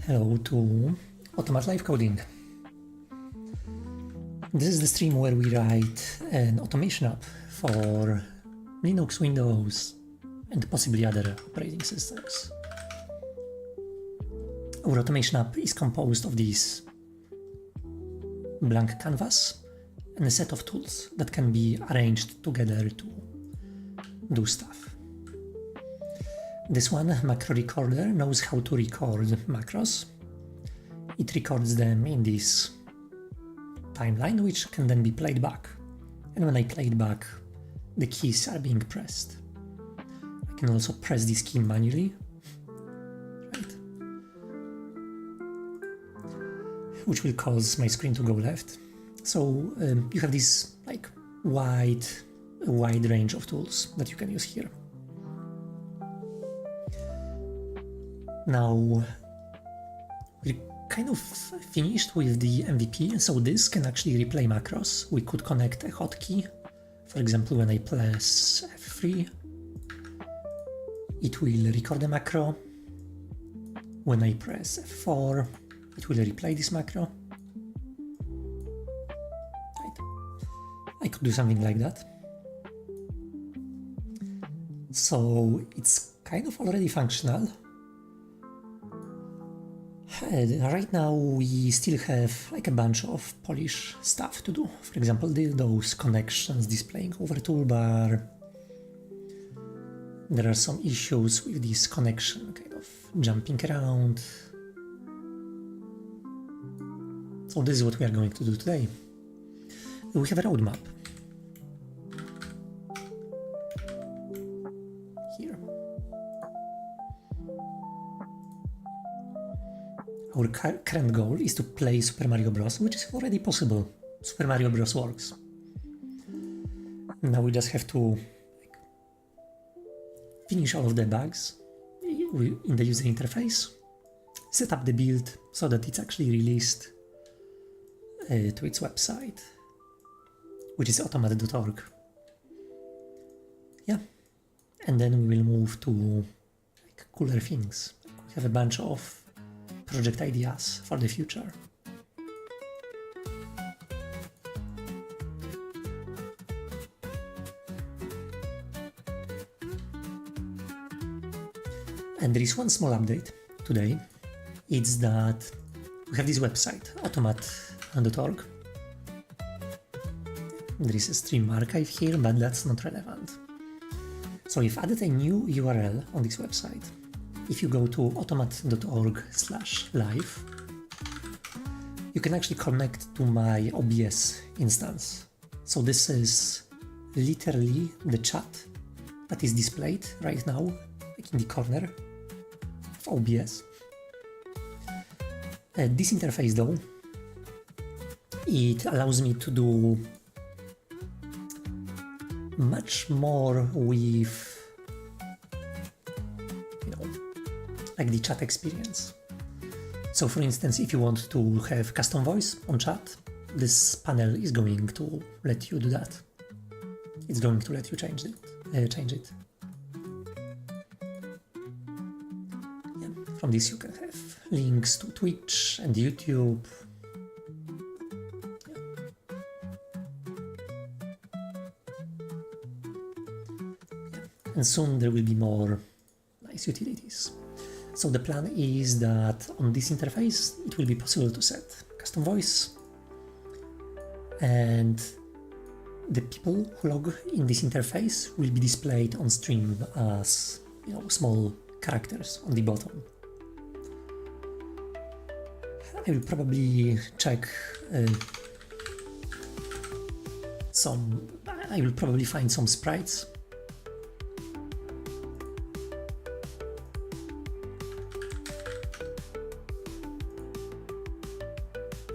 Hello to AUTOMAT Live-Coding. This is the stream where we write an automation app for Linux, Windows, and possibly other operating systems. Our automation app is composed of this blank canvas and a set of tools that can be arranged together to do stuff. This one, macro recorder, knows how to record macros. It records them in this timeline, which can then be played back. And when I play it back, the keys are being pressed. I can also press this key manually, right? Which will cause my screen to go left. So you have this wide range of tools that you can use here. Now, we're kind of finished with the MVP, so this can actually replay macros. We could connect a hotkey. For example, when I press F3, it will record a macro. When I press F4, it will replay this macro. Right. I could do something like that. So it's kind of already functional. Right now we still have a bunch of polish stuff to do. For example, those connections displaying over toolbar. There are some issues with this connection kind of jumping around. So this is what we are going to do today. We have a roadmap. Here. Our current goal is to play Super Mario Bros, which is already possible. Super Mario Bros works. Now we just have to finish all of the bugs in the user interface, set up the build so that it's actually released to its website, which is automat.org. Yeah, and then we will move to cooler things. We have a bunch of project ideas for the future. And there is one small update today. It's that we have this website, automat.org. There is a stream archive here, but that's not relevant. So we've added a new URL on this website. If you go to automat.org/live, you can actually connect to my OBS instance. So this is literally the chat that is displayed right now, in the corner of OBS. This interface though, it allows me to do much more with the chat experience. So for instance, if you want to have custom voice on chat, this panel is going to let you do that. It's going to let you change it. Yeah. From this you can have links to Twitch and YouTube. Yeah. Yeah. And soon there will be more nice utilities. So the plan is that on this interface, it will be possible to set custom voice, and the people who log in this interface will be displayed on stream as small characters on the bottom. I will probably check I will probably find some sprites.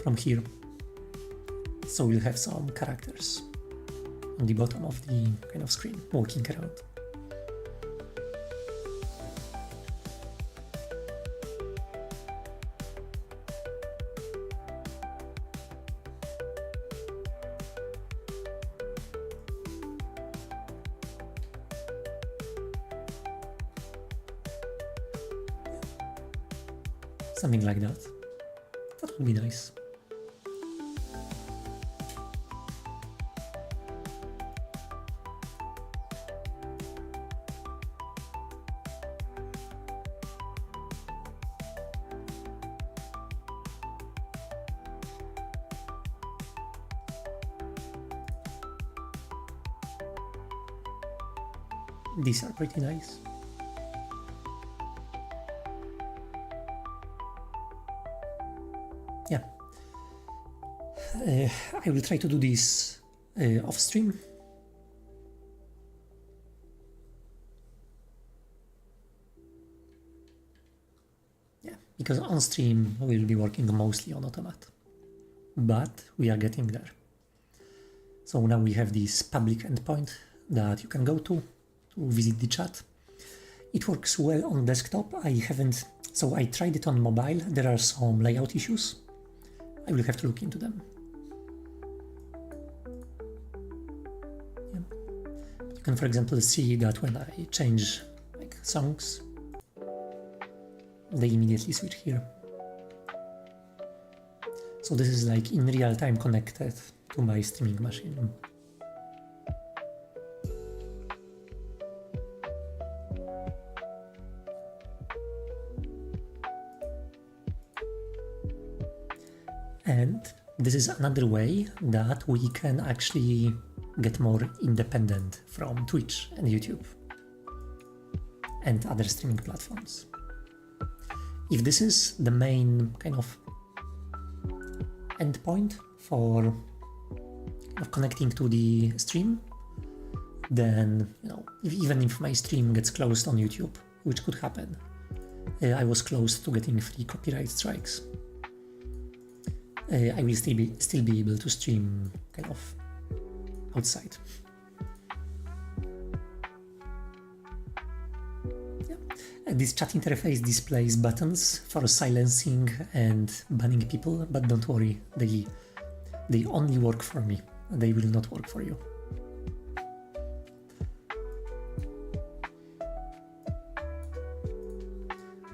From here. So we'll have some characters on the bottom of the kind of screen walking around. Something like that. That would be nice. These are pretty nice. Yeah. I will try to do this off stream. Yeah, because on stream we'll be working mostly on AUTOMAT. But we are getting there. So now we have this public endpoint that you can go to visit the chat. It works well on desktop. So I tried it on mobile. There are some layout issues. I will have to look into them. Yeah. You can, for example, see that when I change like songs, they immediately switch here. So this is like in real time connected to my streaming machine. And this is another way that we can actually get more independent from Twitch and YouTube and other streaming platforms. If this is the main kind of endpoint for connecting to the stream, then even if my stream gets closed on YouTube, which could happen, I was close to getting 3 copyright strikes. I will still be able to stream kind of outside. Yeah. This chat interface displays buttons for silencing and banning people, but don't worry, they only work for me. They will not work for you.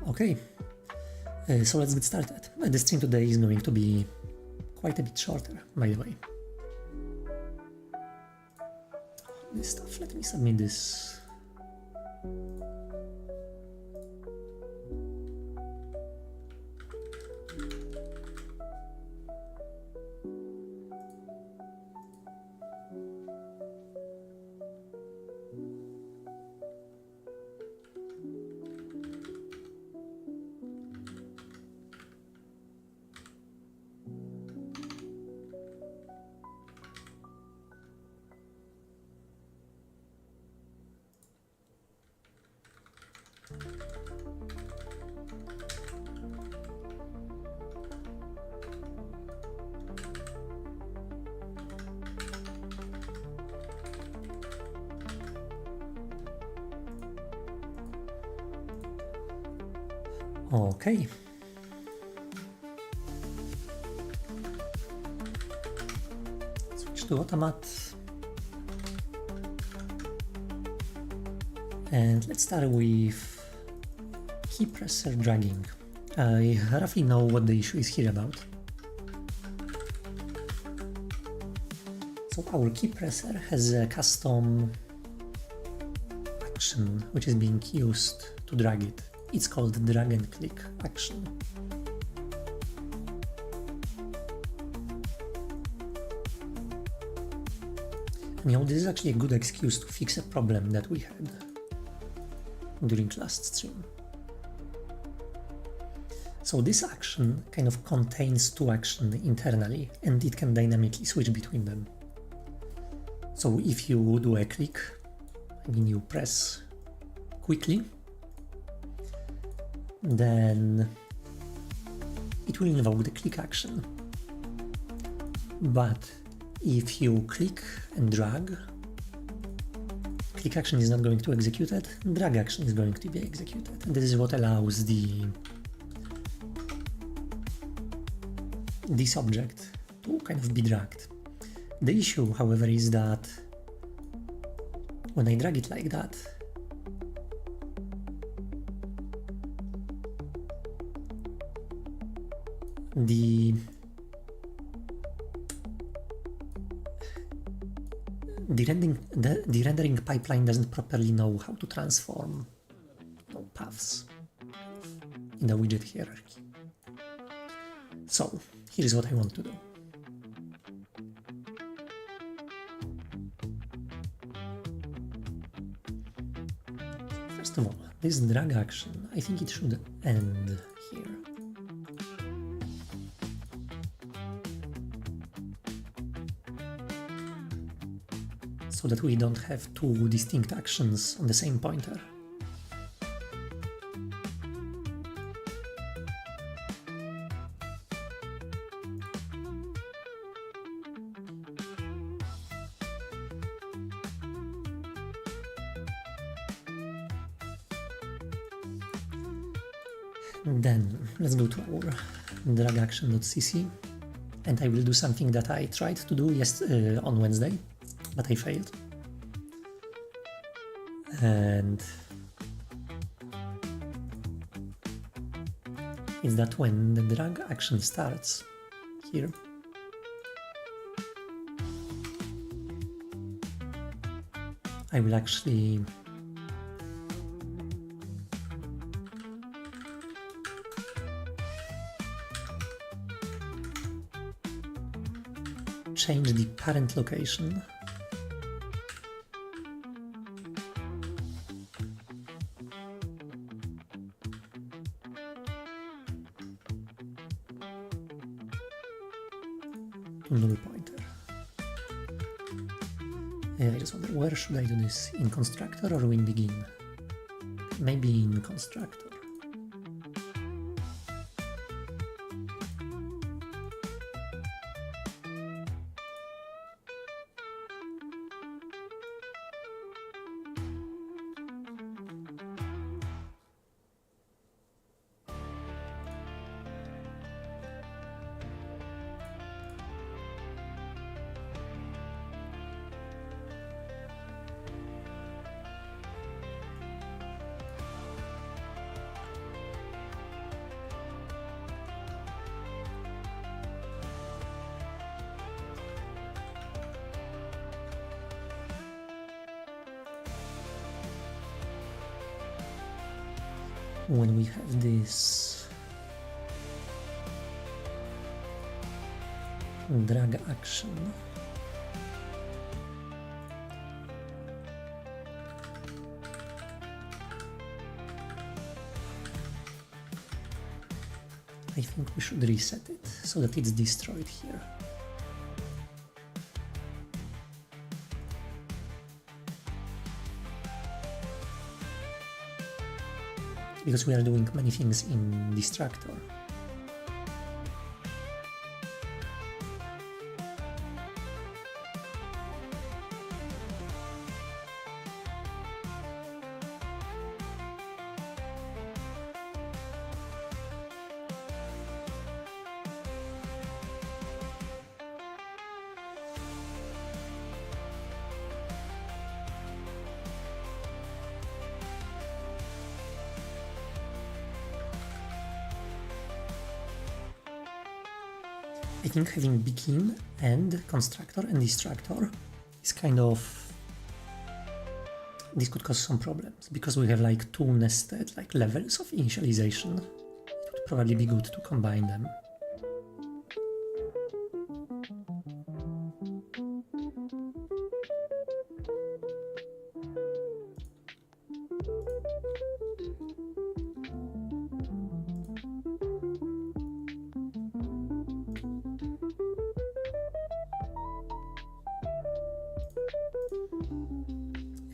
Okay, so let's get started. The stream today is going to be quite a bit shorter, by the way. This stuff, let me submit this. Okay. Switch to AUTOMAT. And let's start with key presser dragging. I roughly know what the issue is here about. So our key presser has a custom action which is being used to drag it. It's called drag and click action. And this is actually a good excuse to fix a problem that we had during last stream. So this action kind of contains 2 actions internally, and it can dynamically switch between them. So if you do a click, you press quickly, then it will invoke the click action. But if you click and drag, click action is not going to execute it, drag action is going to be executed. And this is what allows this object to kind of be dragged. The issue, however, is that when I drag it like that, the rendering pipeline doesn't properly know how to transform paths in the widget hierarchy. So here's what I want to do. First of all, this drag action, I think it should end here. So that we don't have two distinct actions on the same pointer. Then let's go to our drag action.cc, and I will do something that I tried to do on Wednesday, but I failed. And it's that when the drag action starts here, I will actually change the parent location to null pointer. I just wonder, where should I do this? In constructor or in begin? Maybe in constructor. When we have this drag action, I think we should reset it so that it's destroyed here. Because we are doing many things in Destructor. I think having begin and constructor and destructor is kind of, this could cause some problems because we have like two nested like levels of initialization. It would probably be good to combine them.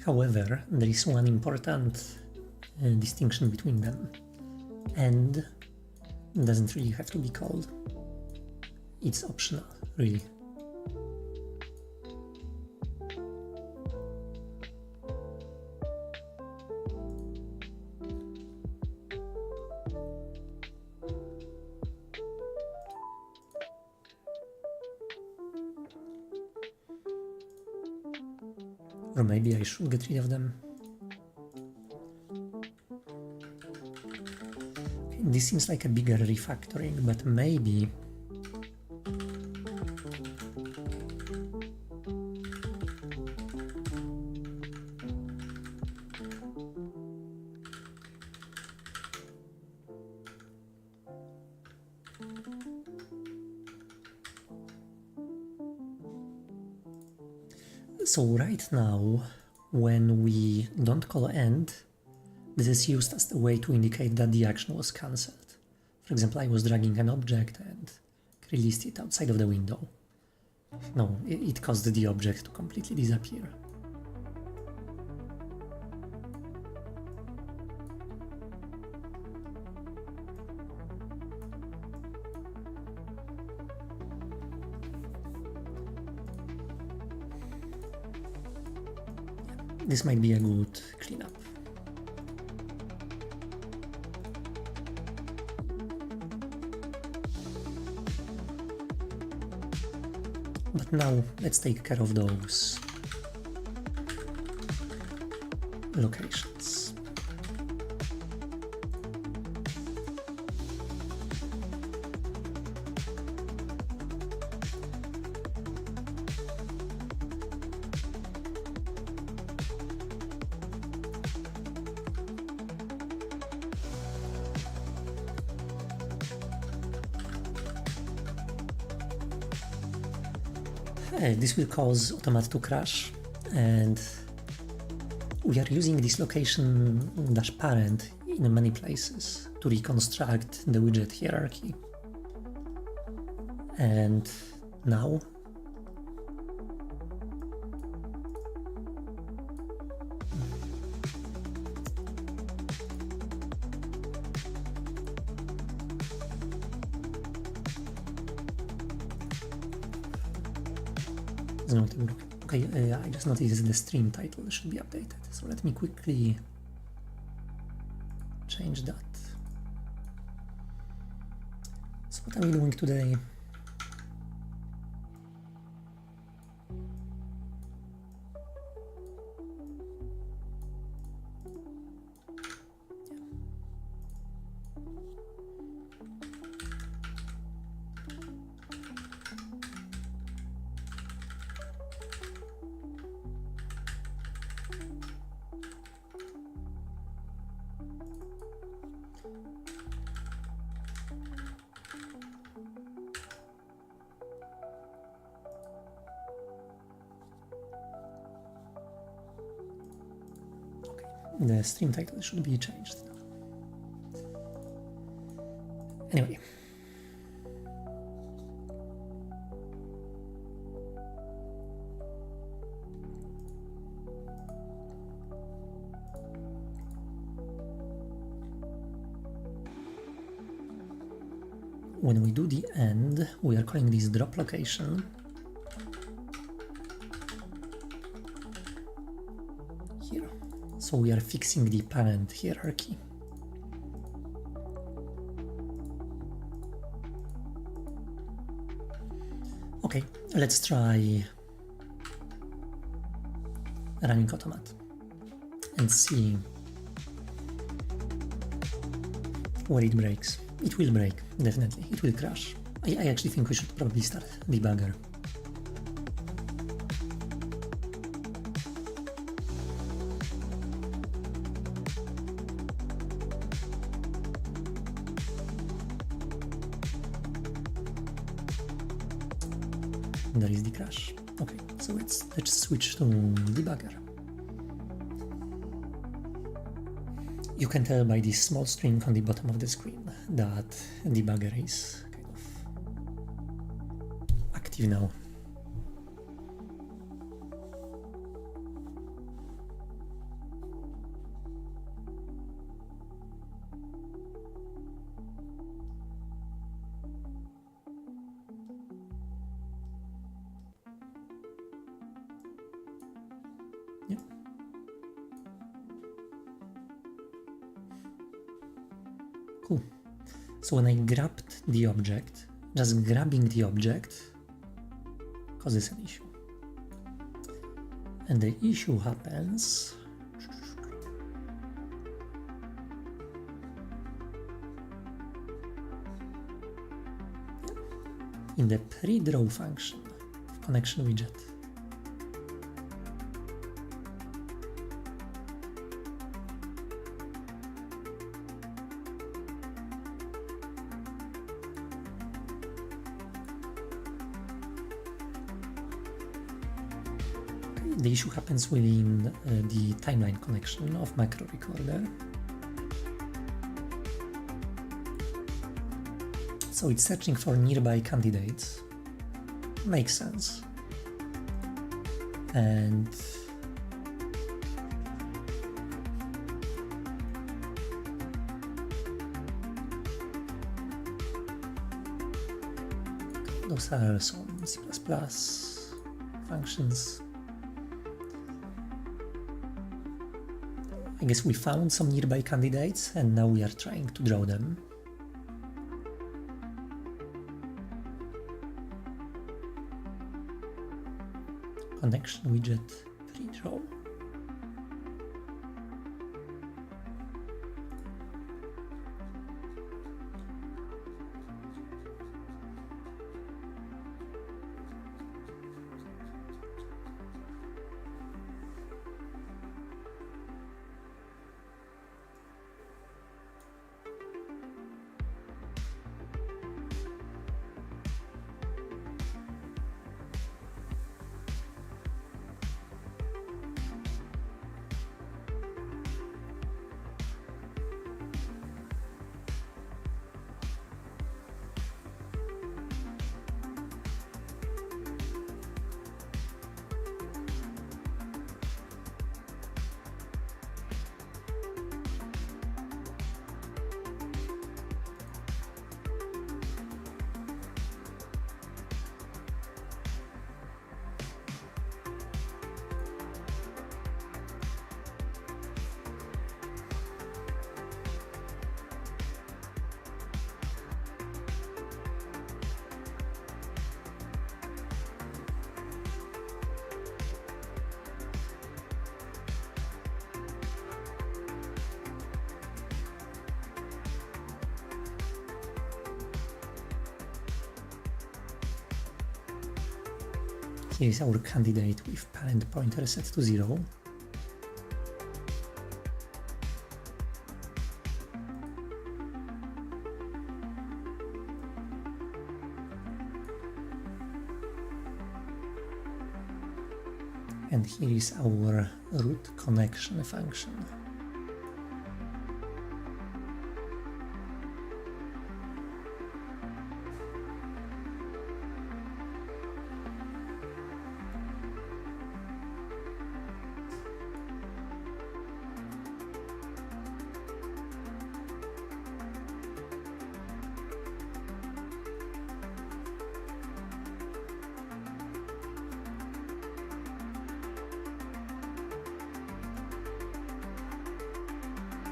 However, there is one important distinction between them, and doesn't really have to be called. It's optional, really. Or maybe I should get rid of them. Okay, this seems like a bigger refactoring, but maybe so right now, when we don't call end, this is used as the way to indicate that the action was cancelled. For example, I was dragging an object and released it outside of the window. No, it caused the object to completely disappear. This might be a good cleanup. But now let's take care of those locations. This will cause AUTOMAT to crash, and we are using this location -parent in many places to reconstruct the widget hierarchy. And now okay, I just noticed the stream title should be updated, so let me quickly change that. So what are we doing today? The stream title should be changed now. Anyway. When we do the end, we are calling this drop location. Here. So we are fixing the parent hierarchy. Okay, let's try running AUTOMAT and see where it breaks. It will break, definitely. It will crash. I actually think we should probably start debugger. There is the crash. Okay, so let's switch to debugger. You can tell by this small string on the bottom of the screen that debugger is kind of active now. Cool. So when I grabbed the object, just grabbing the object causes an issue. And the issue happens in the pre-draw function of connection widget. The issue happens within the timeline connection of macro recorder. So it's searching for nearby candidates. Makes sense. And those are some C++ functions. I guess we found some nearby candidates and now we are trying to draw them. Connection widget pre-draw. Here is our candidate with parent pointer set to 0. And here is our root connection function.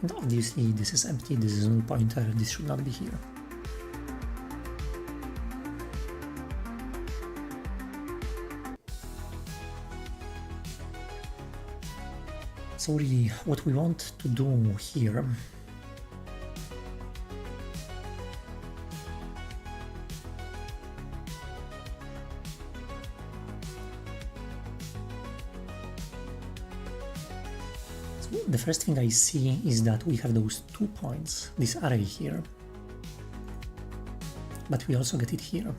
And obviously this is empty, this is null pointer, this should not be here. So really what we want to do here the first thing I see is that we have those 2 points, this array here, but we also get it here.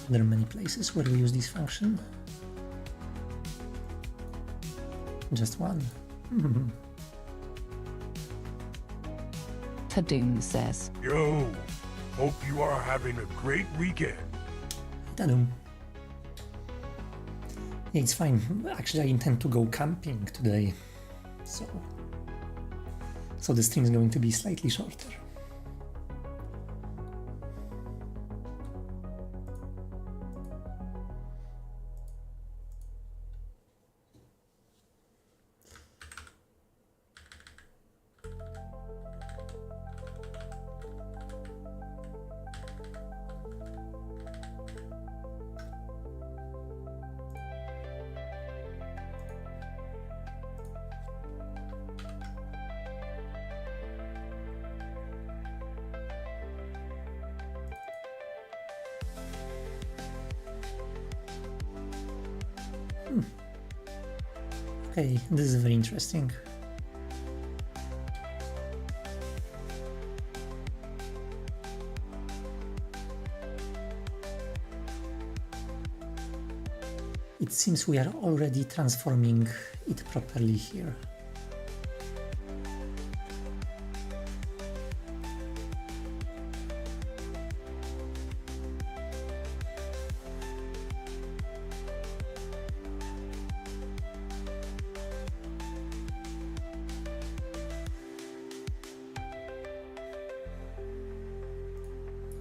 There are many places where we use this function. Just one. Tadoom says, Yo, hope you are having a great weekend. Tadoom. Yeah, it's fine. Actually, I intend to go camping today. So, So the string is going to be slightly shorter. Okay, this is very interesting. It seems we are already transforming it properly here.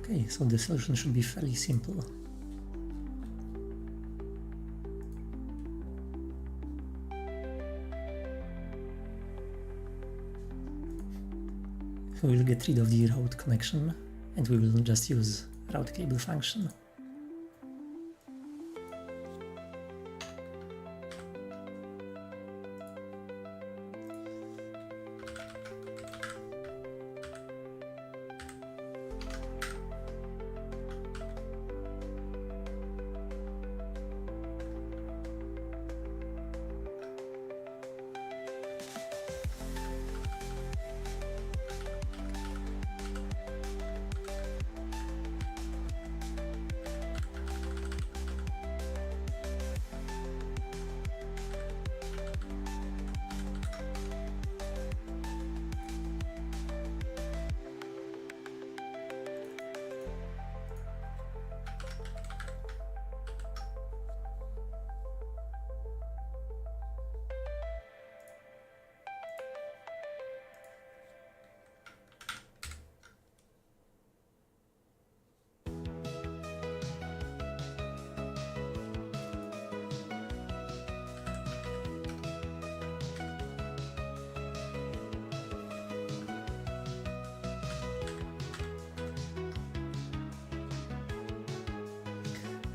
Okay, so the solution should be fairly simple. We will get rid of the route connection and we will just use route cable function.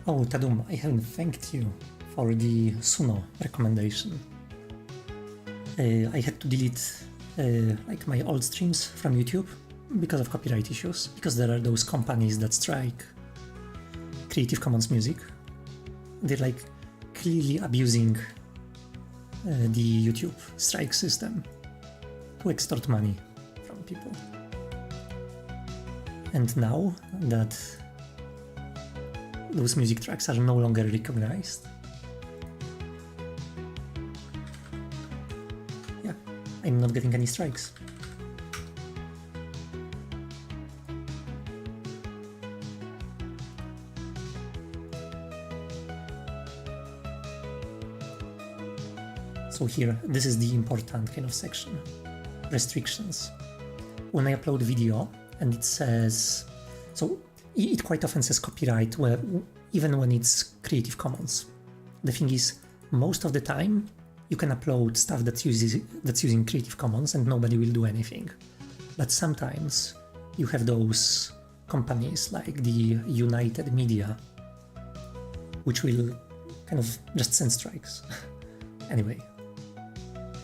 Oh, Tadum, I haven't thanked you for the Suno recommendation. I had to delete like my old streams from YouTube because of copyright issues, because there are those companies that strike Creative Commons music. They're like clearly abusing the YouTube strike system to extort money from people. And now that those music tracks are no longer recognized, yeah, I'm not getting any strikes. So here, this is the important kind of section. Restrictions. When I upload video and it says, so it quite often says copyright, even when it's Creative Commons. The thing is, most of the time, you can upload stuff that's using Creative Commons and nobody will do anything. But sometimes you have those companies like the United Media, which will kind of just send strikes. Anyway.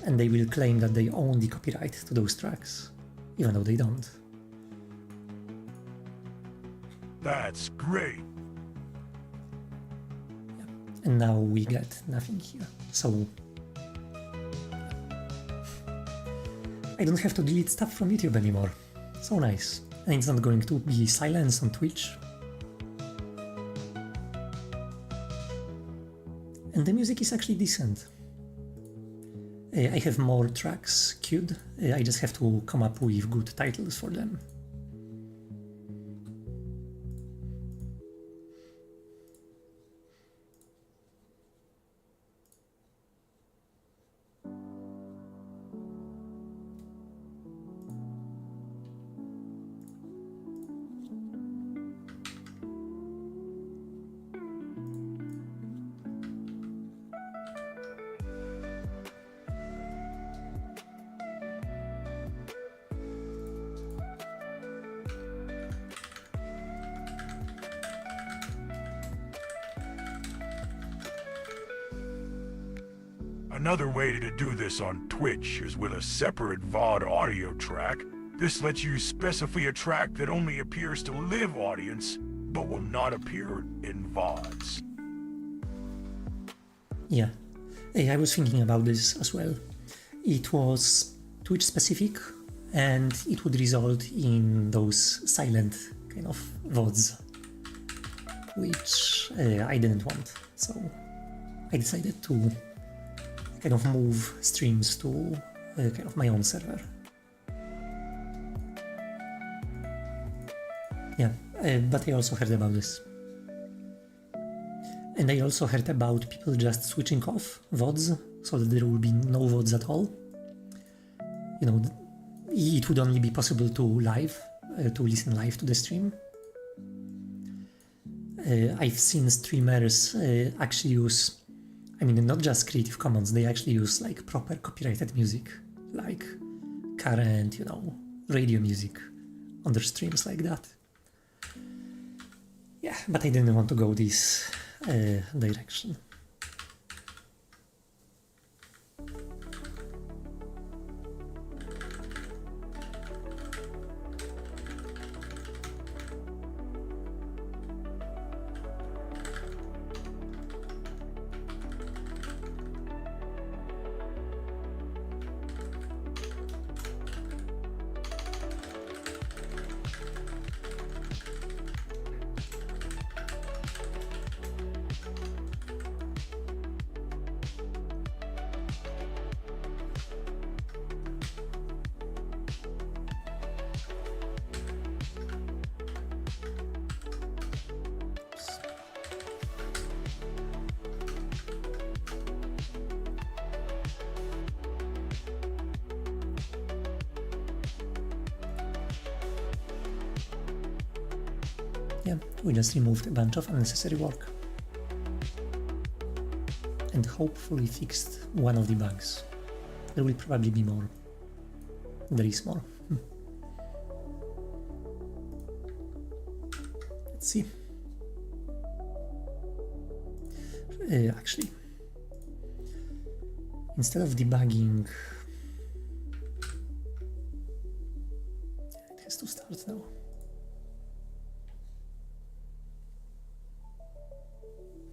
And they will claim that they own the copyright to those tracks, even though they don't. That's great. Yeah. And now we get nothing here. So I don't have to delete stuff from YouTube anymore. So nice. And it's not going to be silenced on Twitch. And the music is actually decent. I have more tracks queued, I just have to come up with good titles for them. Another way to do this on Twitch is with a separate VOD audio track. This lets you specify a track that only appears to live audience, but will not appear in VODs. Yeah, I was thinking about this as well. It was Twitch specific, and it would result in those silent kind of VODs, which I didn't want. So I decided to kind of move streams to kind of my own server. Yeah, but I also heard about this. And I also heard about people just switching off VODs so that there will be no VODs at all. You know, it would only be possible to listen live to the stream. I've seen streamers actually use, I mean, not just Creative Commons, they actually use like proper copyrighted music, like current, you know, radio music on their streams like that. Yeah, but I didn't want to go this direction. Yeah, we just removed a bunch of unnecessary work. And hopefully fixed one of the bugs. There will probably be more. There is more. Let's see. Actually, instead of debugging, it has to start now.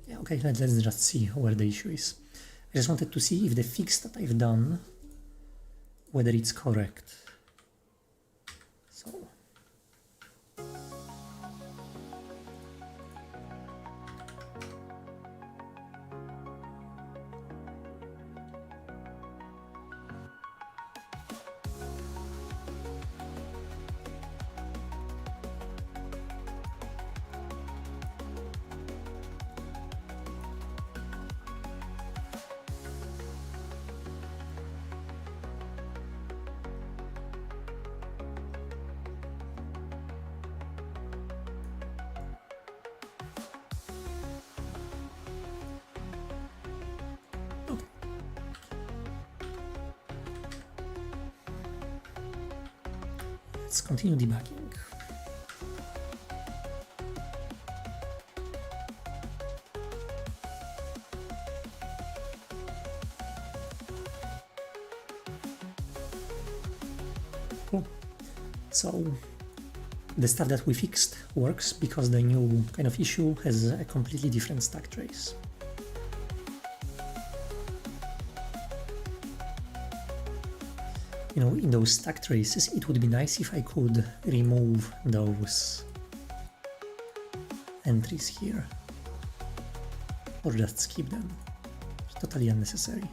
Yeah, okay, let's just see where the issue is. I just wanted to see if the fix that I've done, whether it's correct. So. Let's continue debugging. Cool. So the stuff that we fixed works because the new kind of issue has a completely different stack trace. You know, in those stack traces, it would be nice if I could remove those entries here, or just skip them. It's totally unnecessary.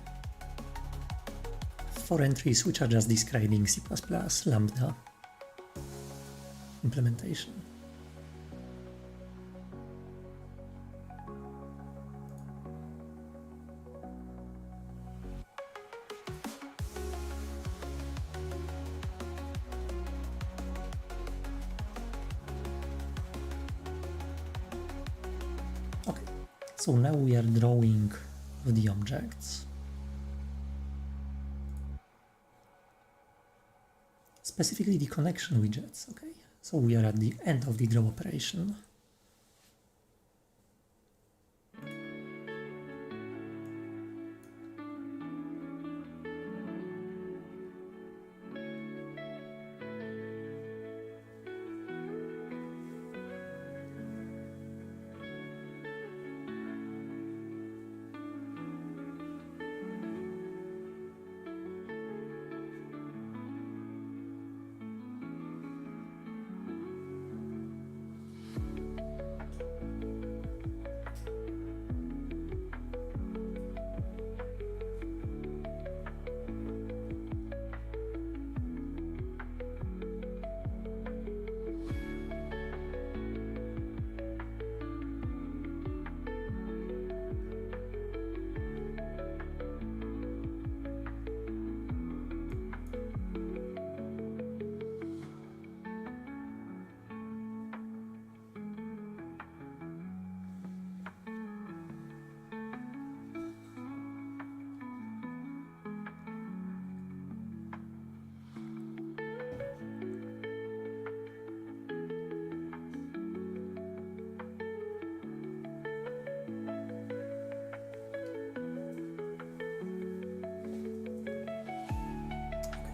4 entries which are just describing C++ Lambda implementation. Okay, so now we are drawing the objects. Specifically the connection widgets, okay? So we are at the end of the draw operation.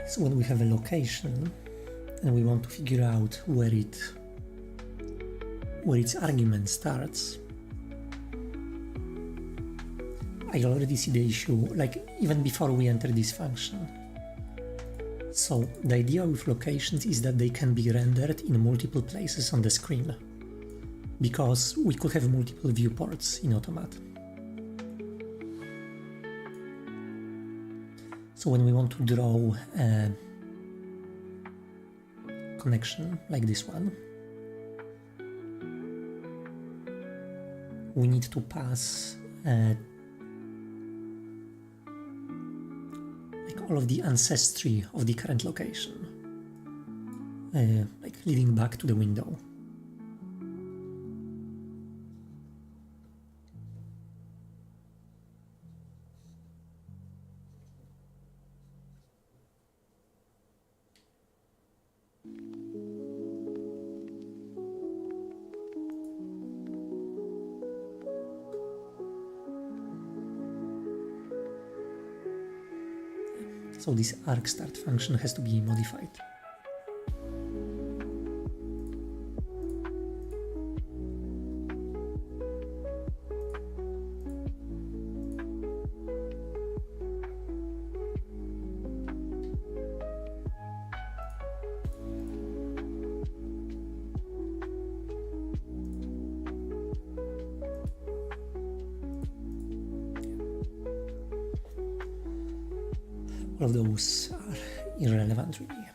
So when we have a location and we want to figure out where its argument starts, I already see the issue, like even before we enter this function. So the idea with locations is that they can be rendered in multiple places on the screen, because we could have multiple viewports in AUTOMAT. So when we want to draw a connection like this one, we need to pass like all of the ancestry of the current location, like leading back to the window. So this argstart function has to be modified. All of those are irrelevant really.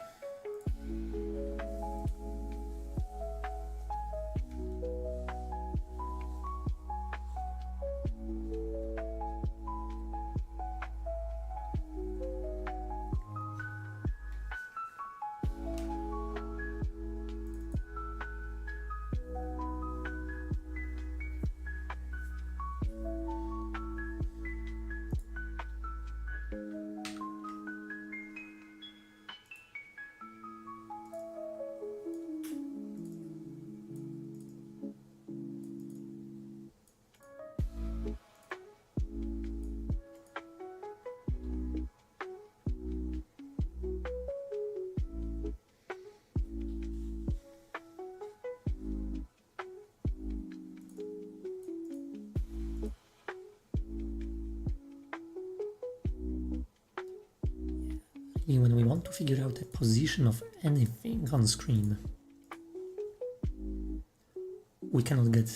When we want to figure out the position of anything on screen, we cannot get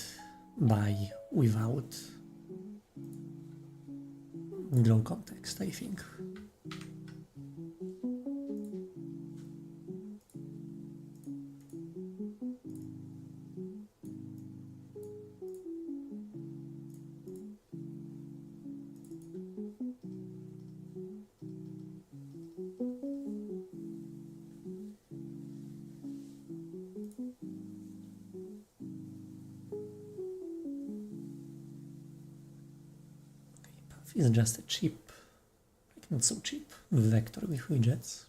by without draw context, I think. Is just a cheap, like not so cheap, vector with widgets.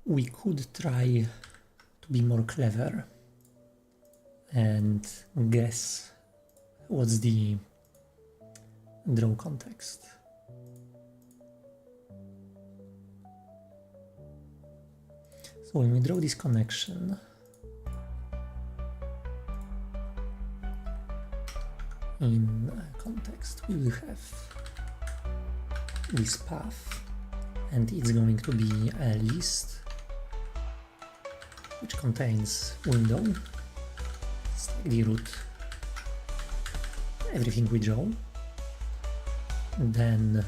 We could try to be more clever and guess what's the draw context. So when we draw this connection, in context we will have this path, and it's going to be a list which contains window, it's like the root, everything we draw, then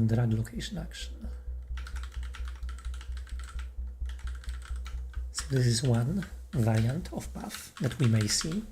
drag location action. So this is one variant of path that we may see.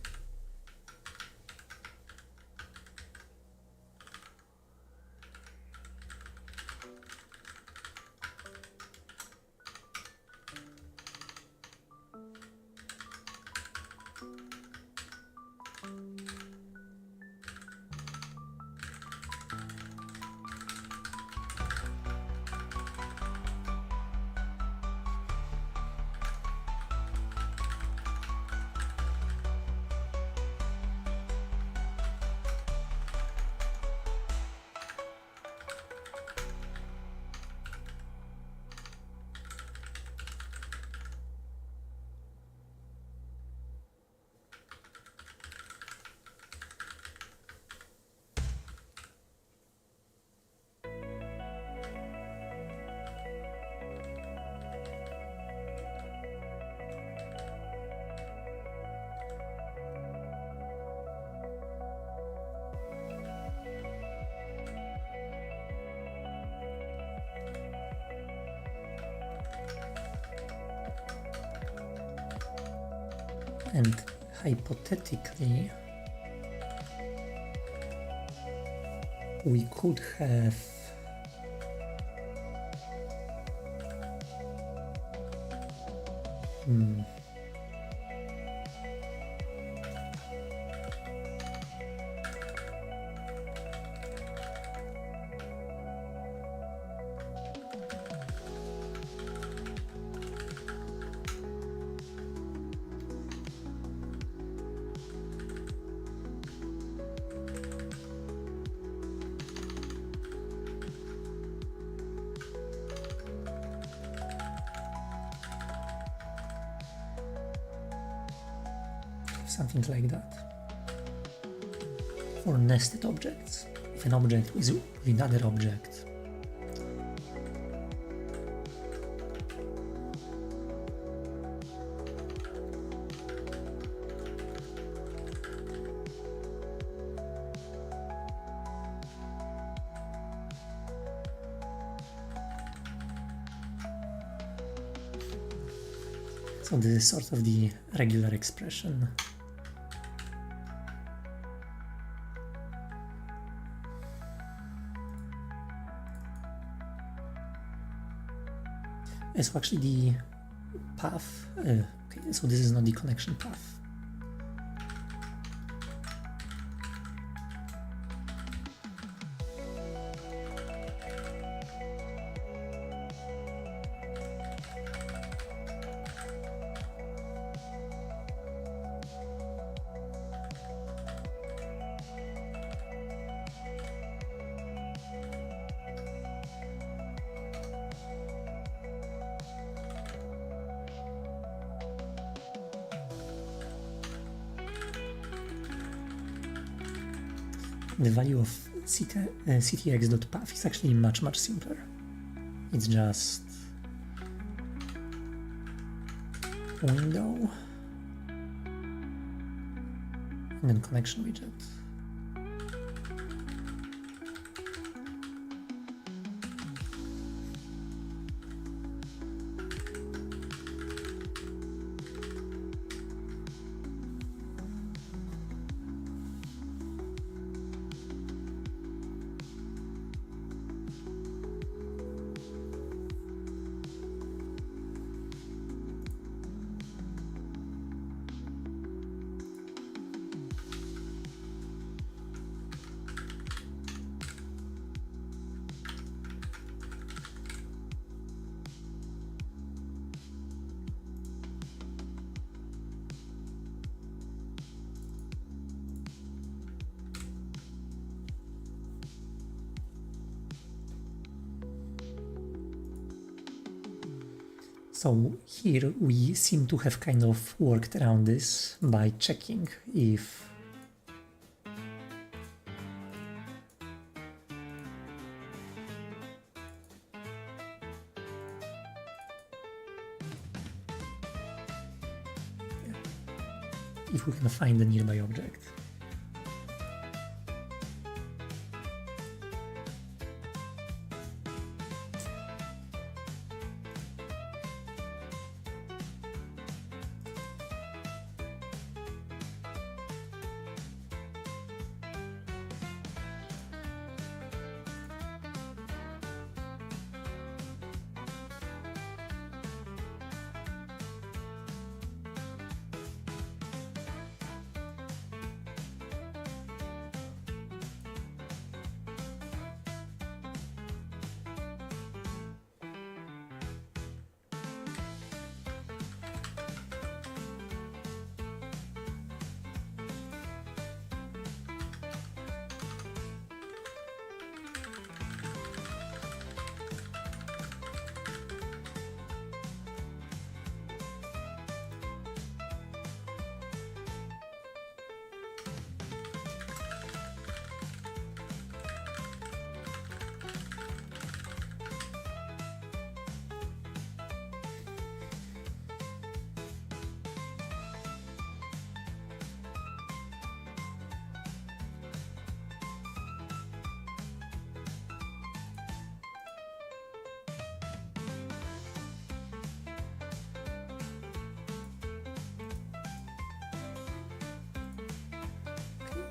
And hypothetically, we could have something like that. For nested objects, if an object is with another object, so this is sort of the regular expression. So actually the path, okay, so this is not the connection path. The value of ctx.path is actually much simpler. It's just window and then connection widget. So here we seem to have kind of worked around this by checking if we can find a nearby object.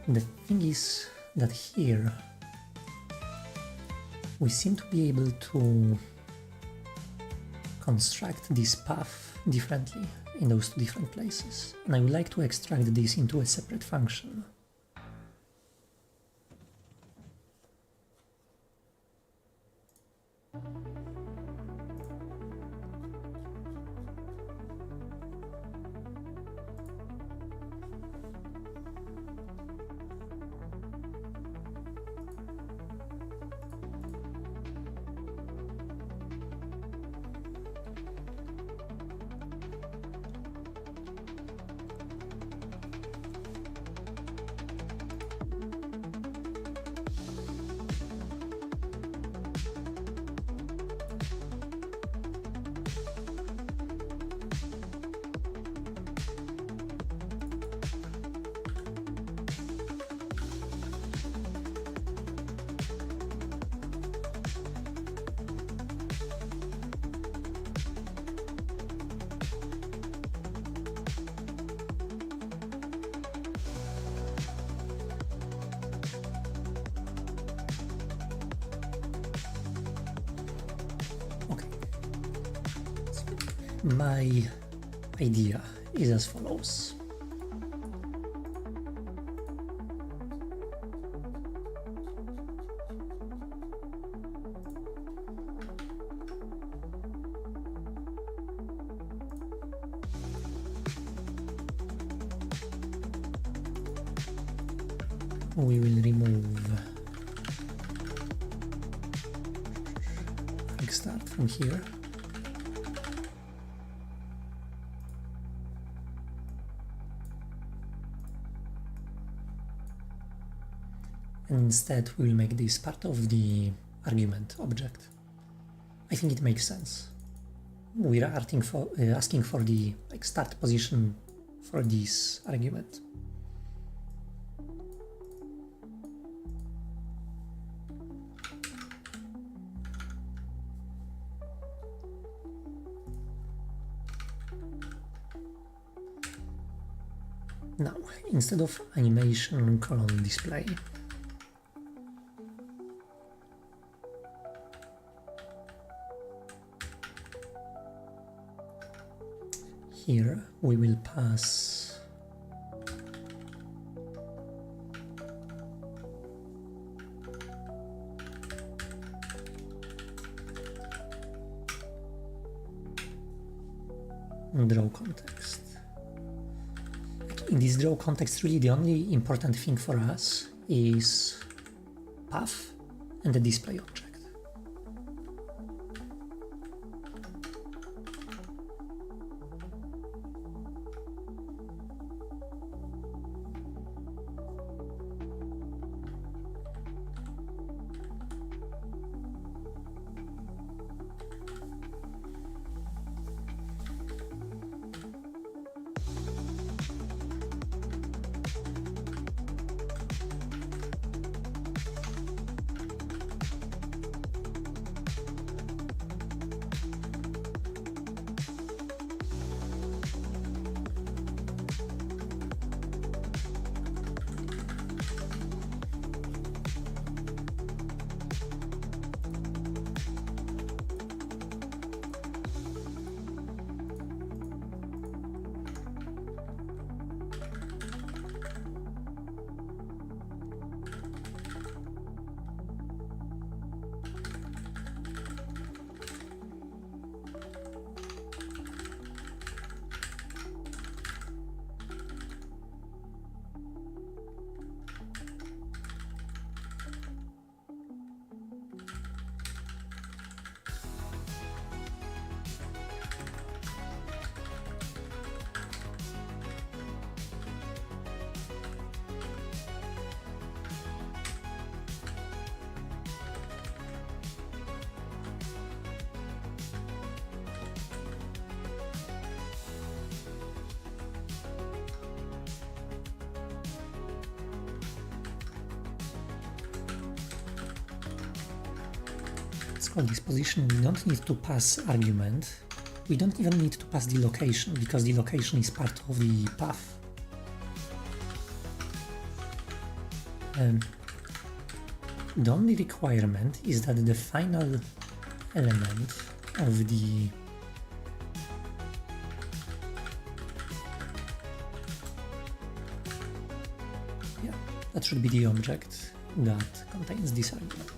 The thing is that here we seem to be able to construct this path differently in those two different places, and I would like to extract this into a separate function. My idea is as follows. We will remove start from here. Instead, we will make this part of the argument object. I think it makes sense. We are asking for the start position for this argument. Now, instead of animation colon display, here we will pass draw context. In this draw context, really the only important thing for us is path and the display object. call this position, we don't need to pass argument. We don't even need to pass the location, because the location is part of the path. The only requirement is that the final element of the that should be the object that contains this argument.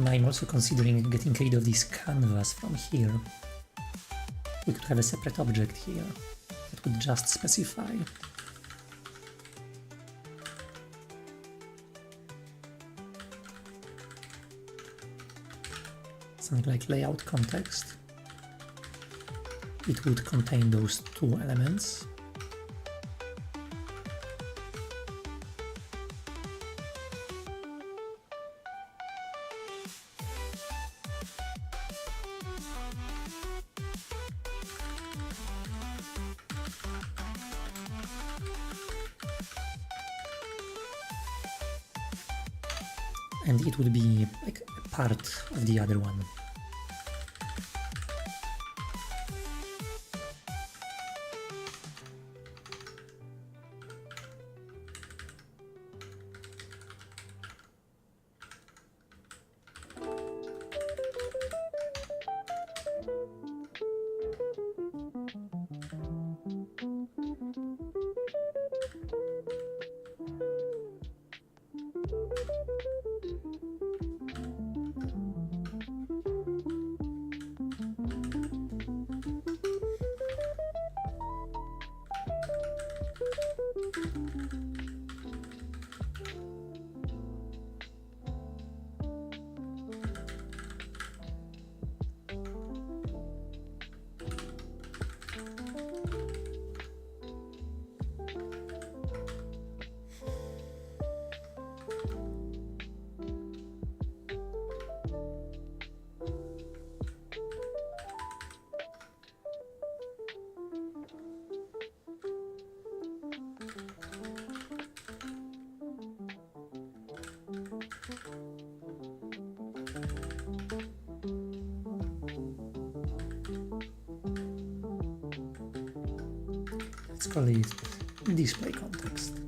I'm also considering getting rid of this canvas from here. We could have a separate object here that would just specify. Something like layout context. It would contain those two elements. And it would be like a part of the other one. Let's call it display context.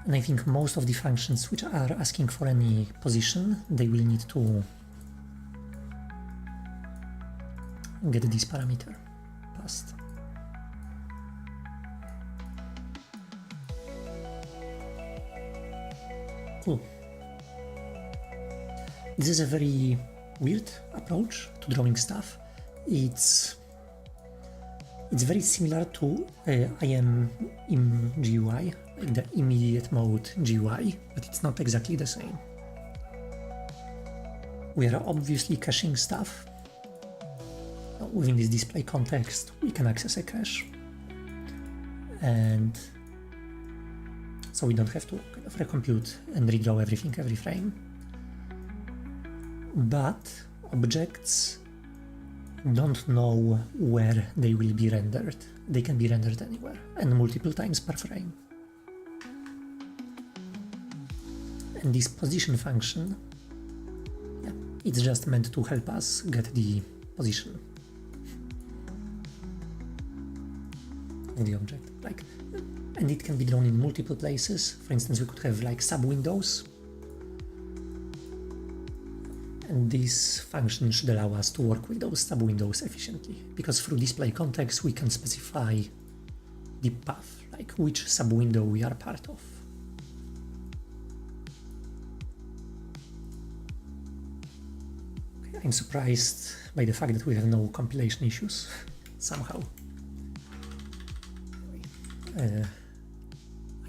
And I think most of the functions which are asking for any position, they will need to get this parameter passed. Cool. This is a very weird approach to drawing stuff. It's very similar to IM GUI, like the immediate mode GUI, but it's not exactly the same. We are obviously caching stuff. Within this display context, we can access a cache. And so we don't have to kind of recompute and redraw everything every frame. But objects don't know where they will be rendered. They can be rendered anywhere and multiple times per frame. And this position function, yeah, it's just meant to help us get the position of the object. And it can be drawn in multiple places. For instance, we could have like sub-windows. And this function should allow us to work with those sub-windows efficiently, because through display context we can specify the path, like which sub-window we are part of. I'm surprised by the fact that we have no compilation issues, somehow.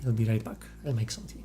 I'll be right back, I'll make some tea.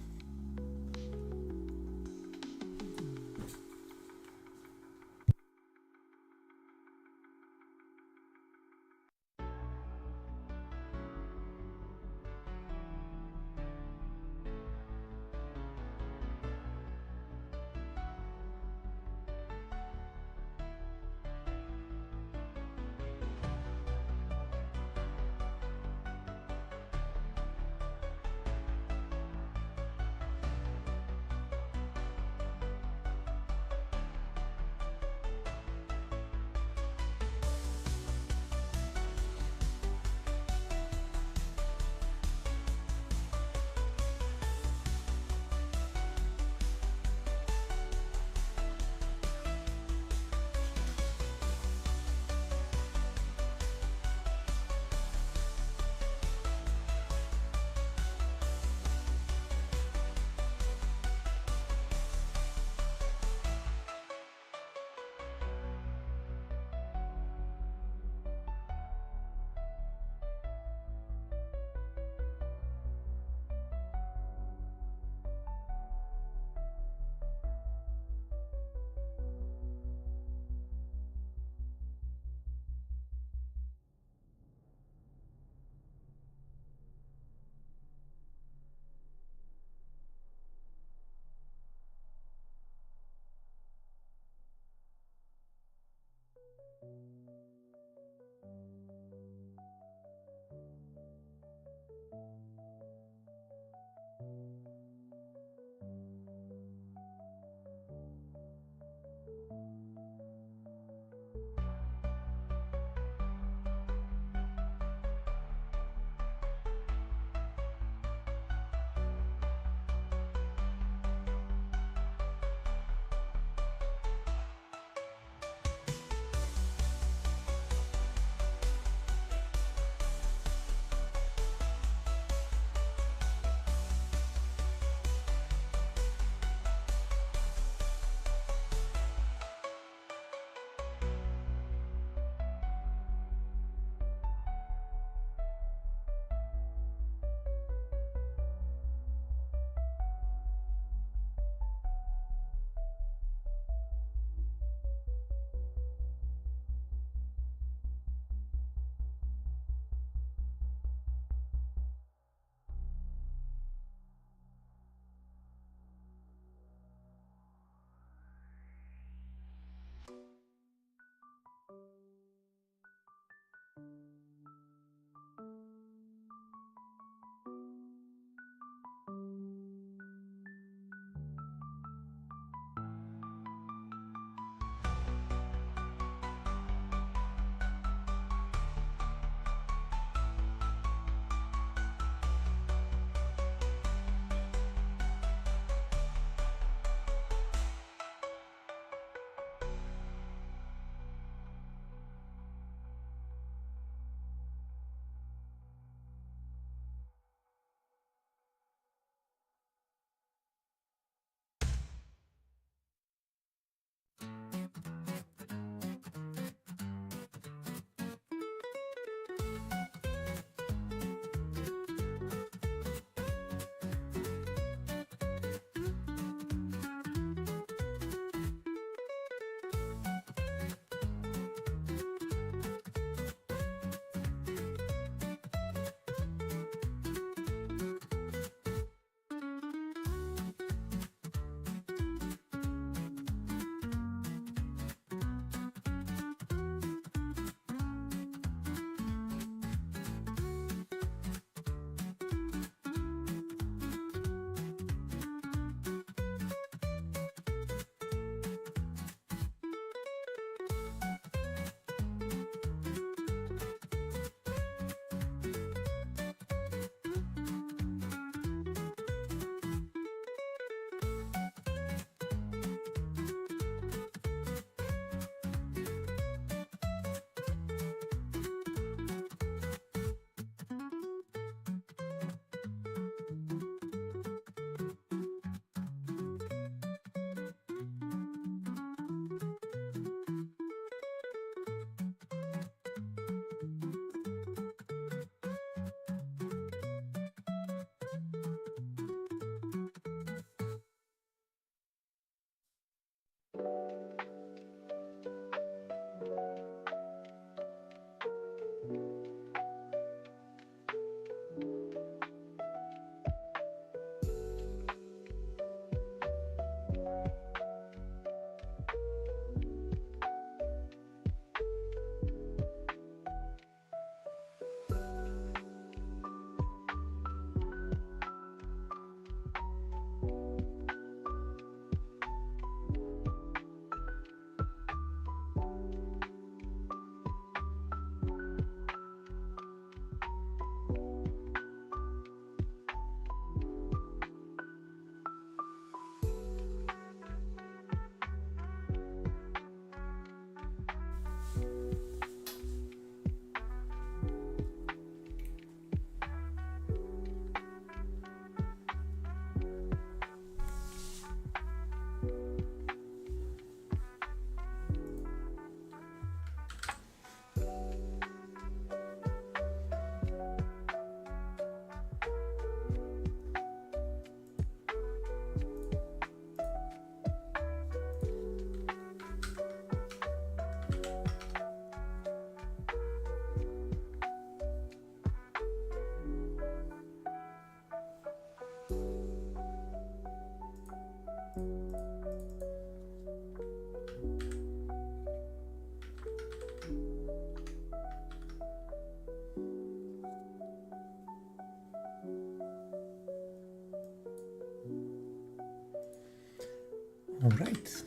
All right.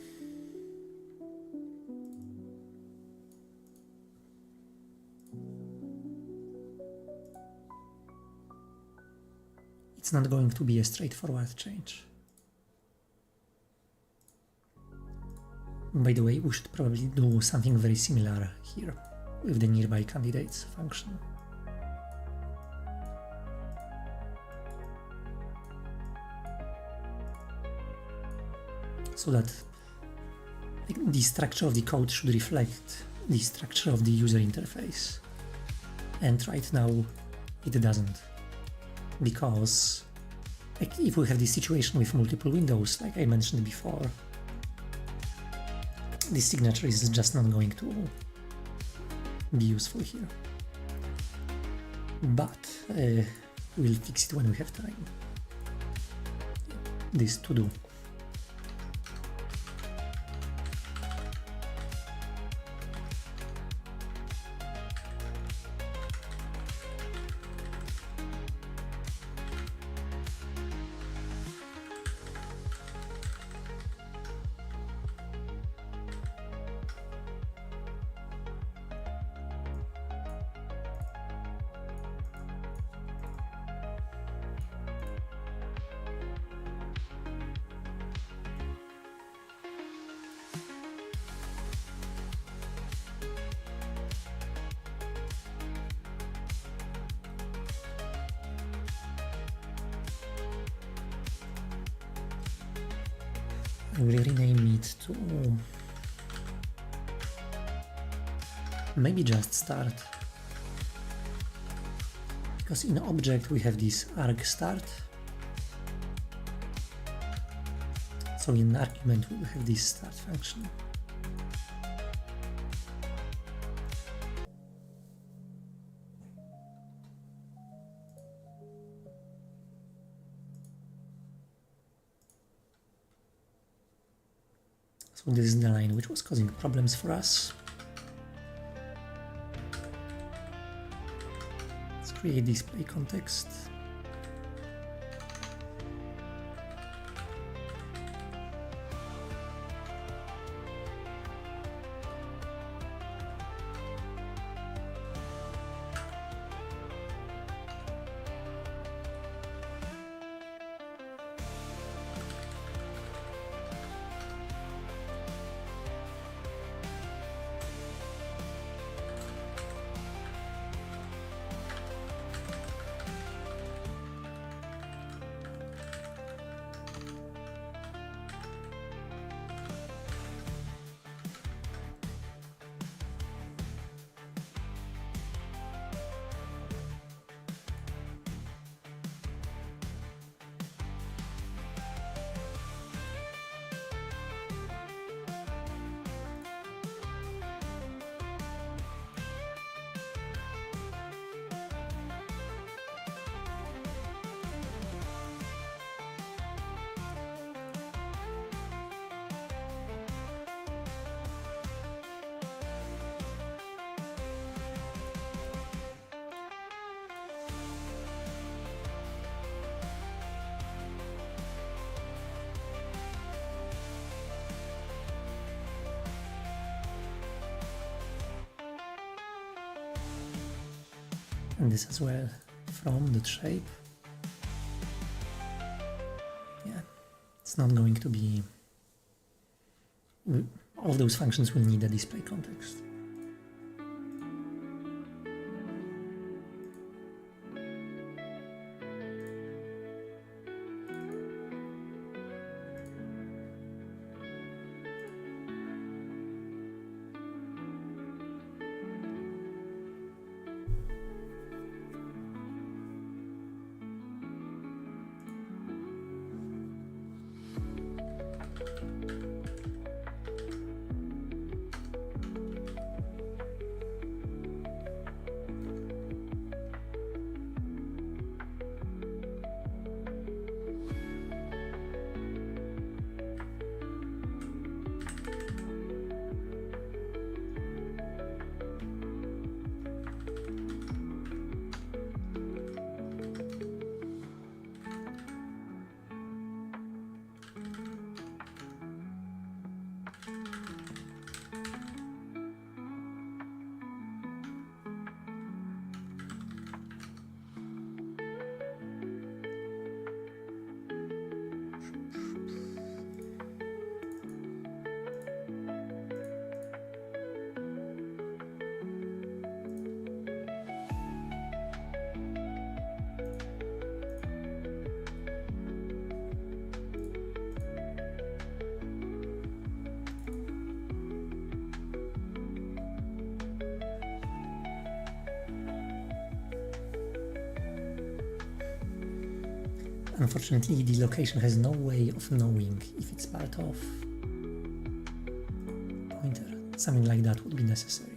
It's not going to be a straightforward change. By the way, we should probably do something very similar here with the nearby candidates function. So that the structure of the code should reflect the structure of the user interface. And right now it doesn't. Because if we have this situation with multiple windows, like I mentioned before, this signature is just not going to be useful here. But we'll fix it when we have time. This to do. I will rename it to maybe just start. because in object we have this arg start. So in argument we will have this start function. So this is the line which was causing problems for us. Let's create display context. And this as well from the shape. Yeah, it's not going to be... all of those functions will need a display context. Unfortunately, the location has no way of knowing if it's part of pointer. Something like that would be necessary.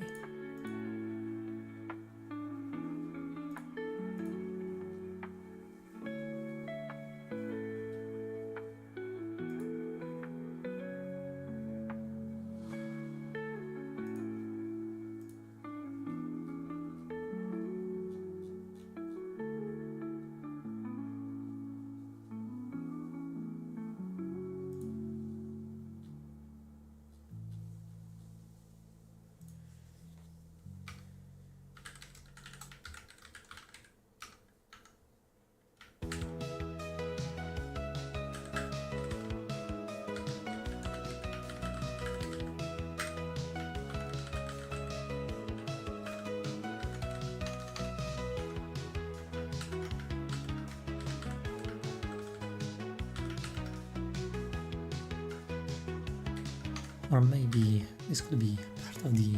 Or maybe this could be part of the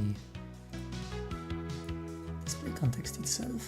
display context itself.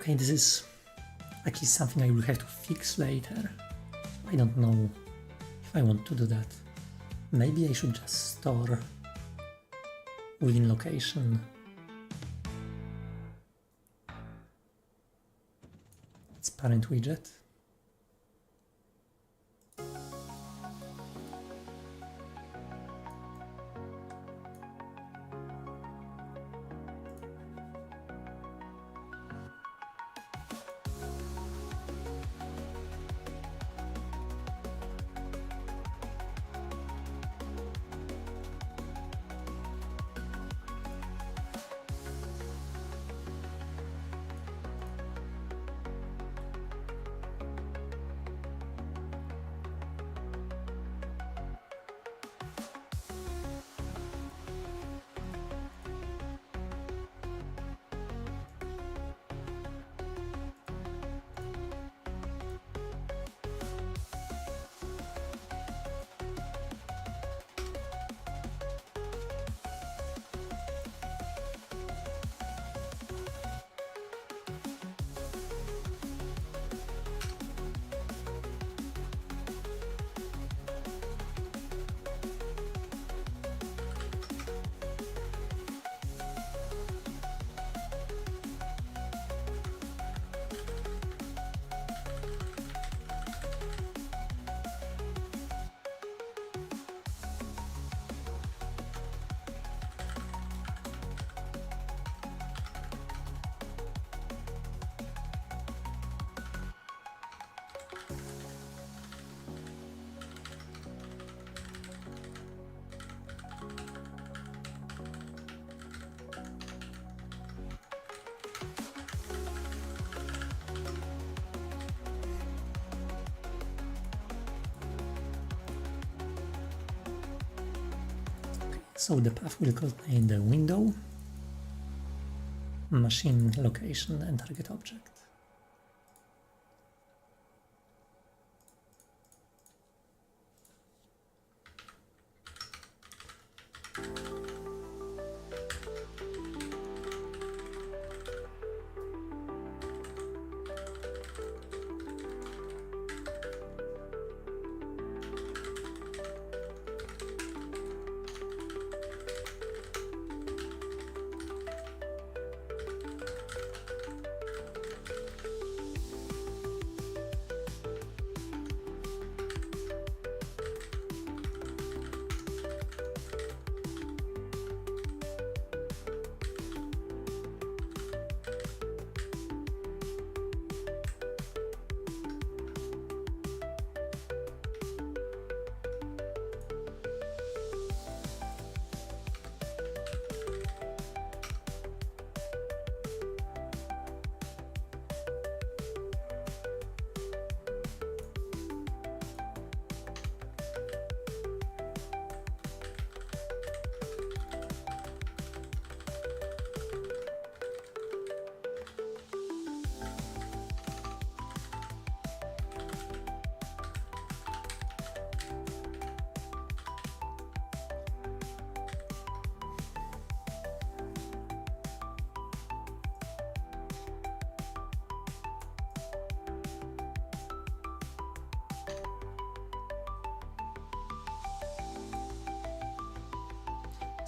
Okay, this is actually something I will have to fix later. I don't know if I want to do that. Maybe I should just store within location. It's parent widget. So the path will contain the window, machine location, and target object.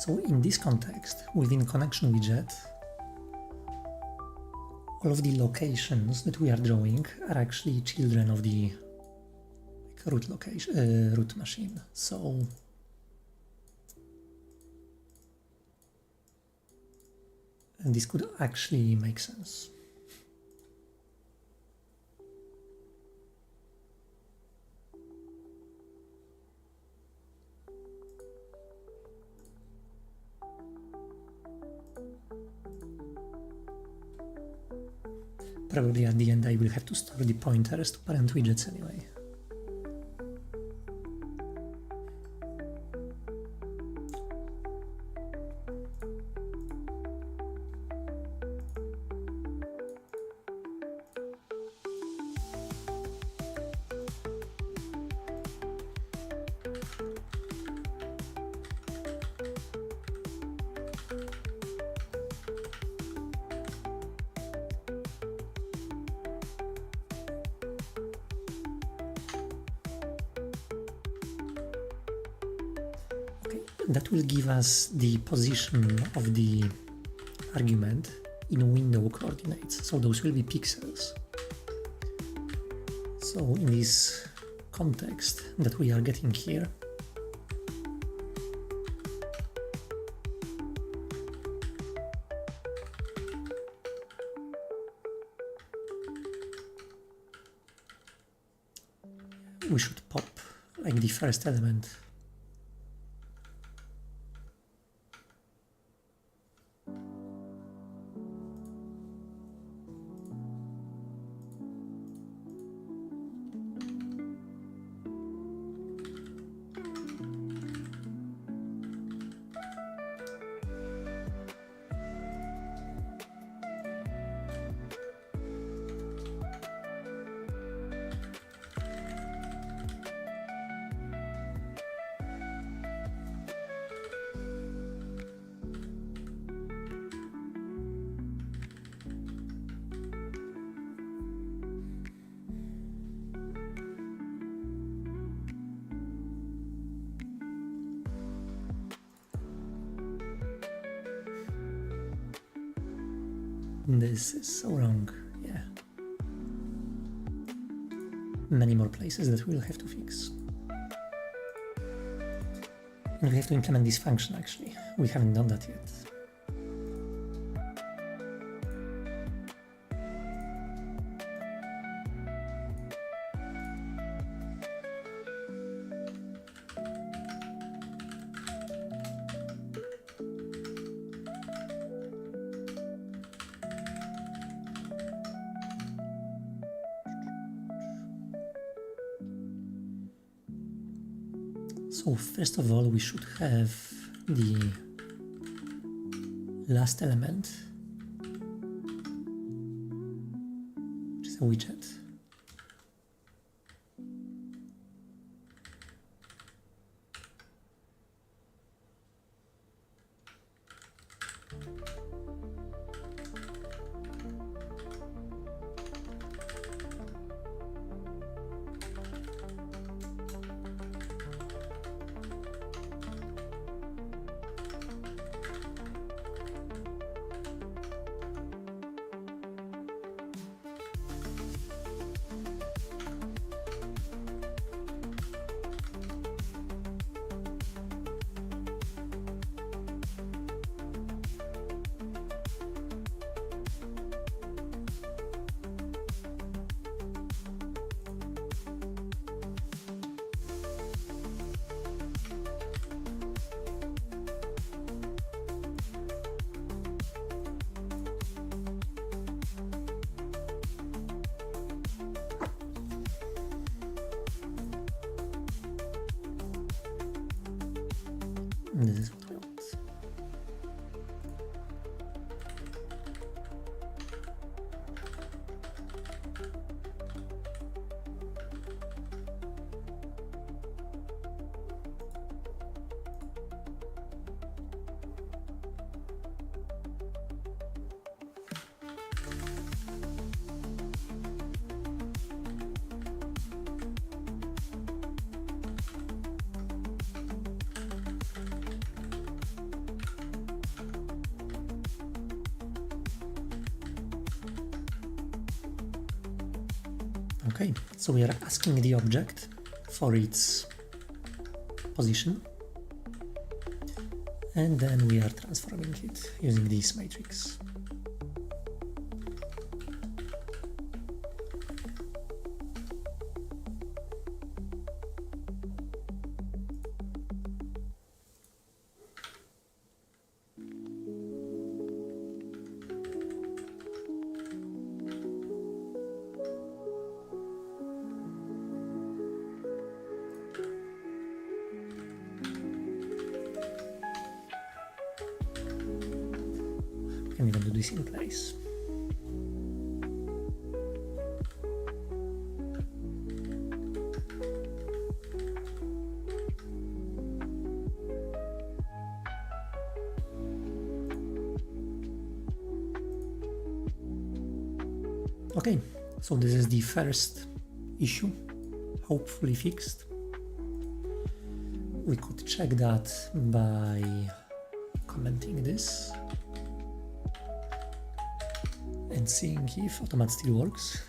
So in this context, within connection widget, all of the locations that we are drawing are actually children of the root location, root machine. So and this could actually make sense. Probably at the end I will have to store the pointers to parent widgets anyway. that will give us the position of the argument in window coordinates. So those will be pixels. So in this context that we are getting here, we should pop like the first element. This is so wrong, yeah. Many more places that we'll have to fix. And we have to implement this function actually. We haven't done that yet. So first of all, we should have the last element, which is a widget. And this is what we want. Okay, so we are asking the object for its position, and then we are transforming it using this matrix. We can even do this in place. Okay, so this is the first issue, hopefully fixed. we could check that by commenting this and seeing if AUTOMAT still works.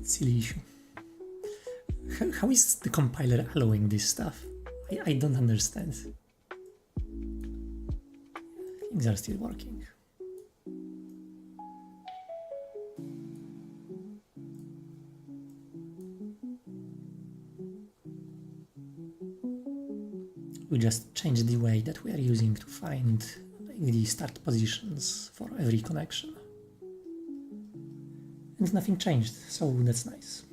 Silly issue. How is the compiler allowing this stuff? I don't understand. Things are still working. We just changed the way that we are using to find the start positions for every connection. And nothing changed, so that's nice.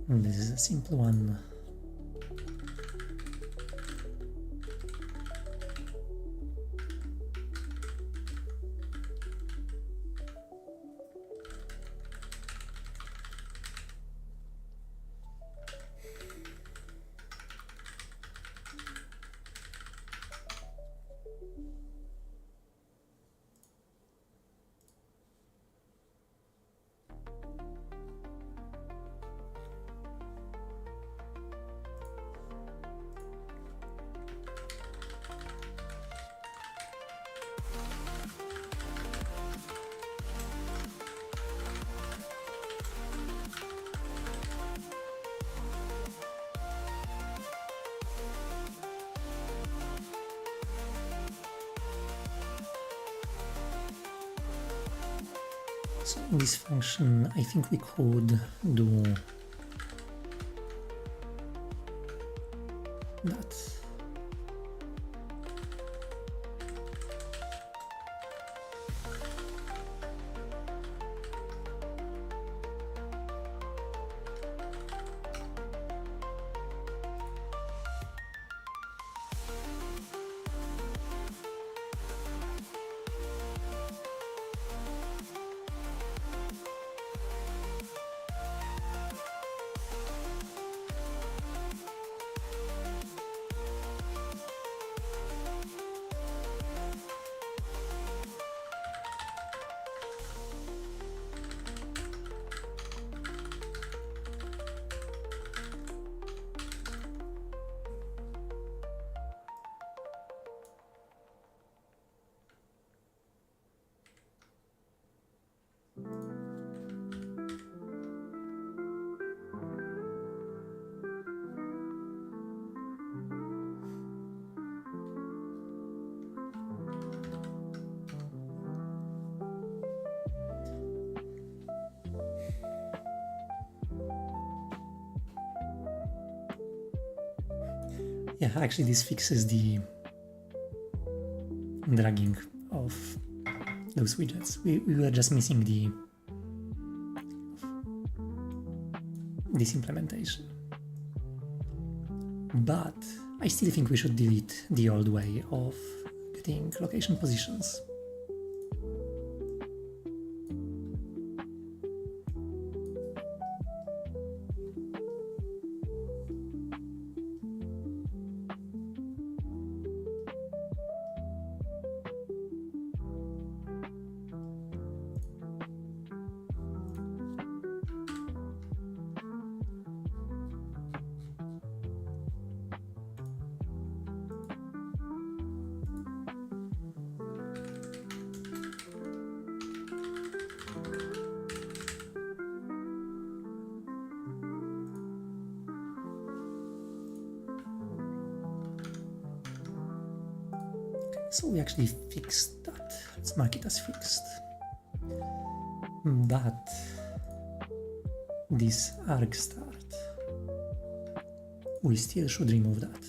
This is a simple one. So in this function, I think we could do that. Yeah, actually this fixes the dragging of those widgets. We were just missing this implementation. But I still think we should delete the old way of getting location positions. So we actually fixed that. Let's mark it as fixed. But this arc start, we still should remove that.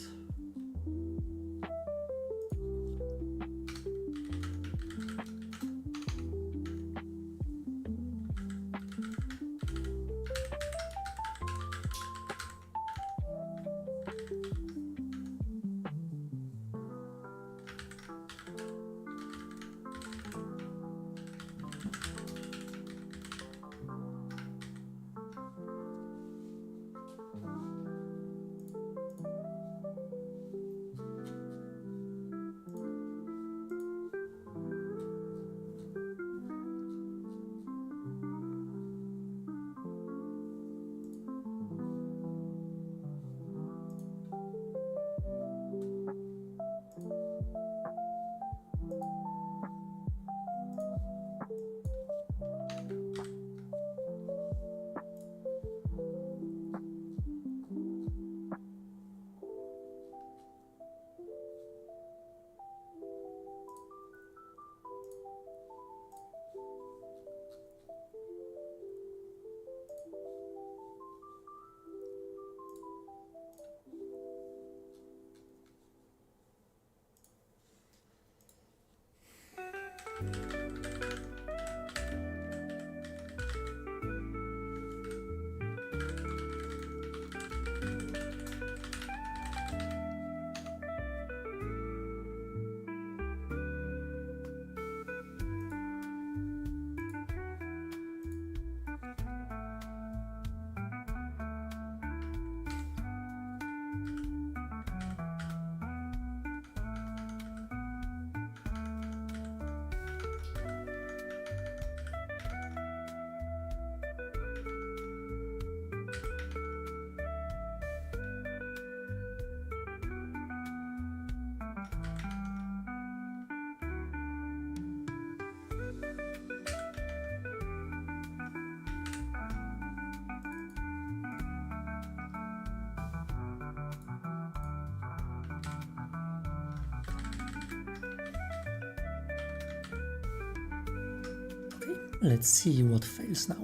Let's see what fails now.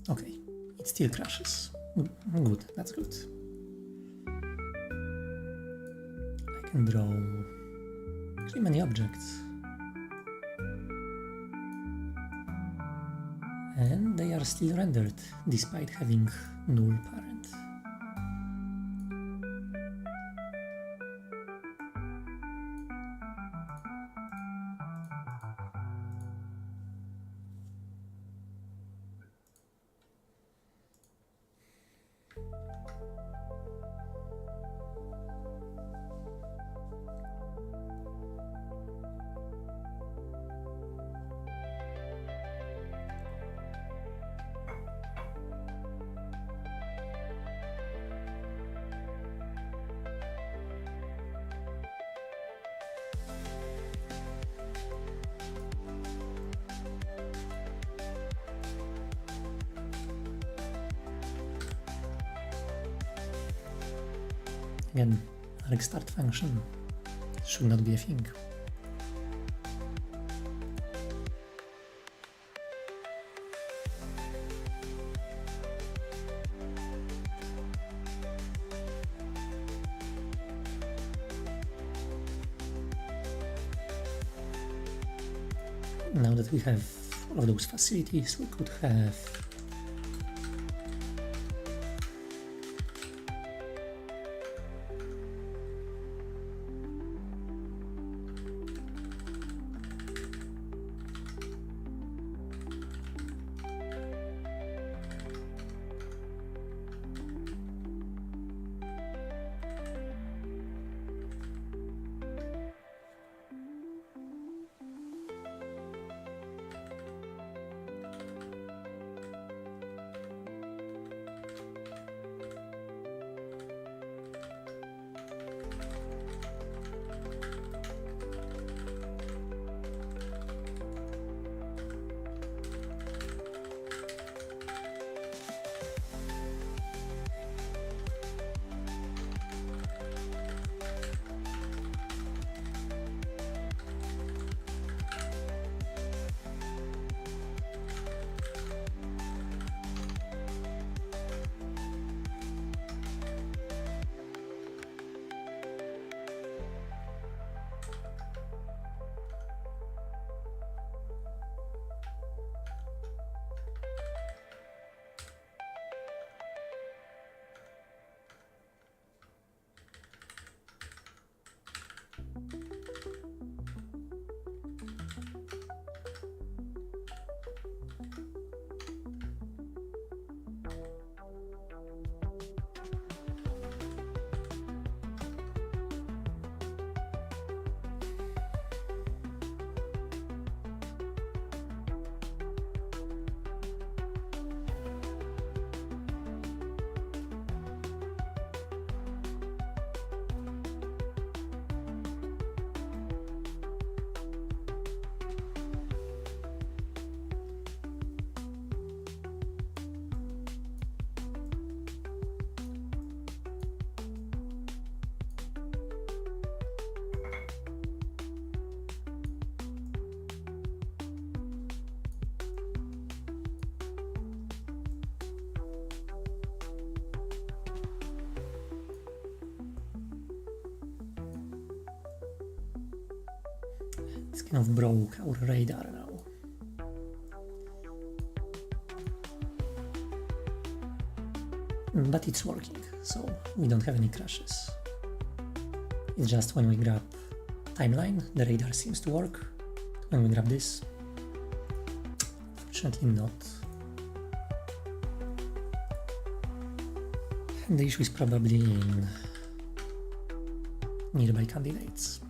Okay, it still crashes. Good, that's good. I can draw actually many objects. And they are still rendered despite having null parent. Again, arg start function should not be a thing. Now that we have all of those facilities, we could have it's kind of broke our radar now. But it's working, so we don't have any crashes. It's just when we grab timeline, the radar seems to work. When we grab this, fortunately not. And the issue is probably in nearby candidates.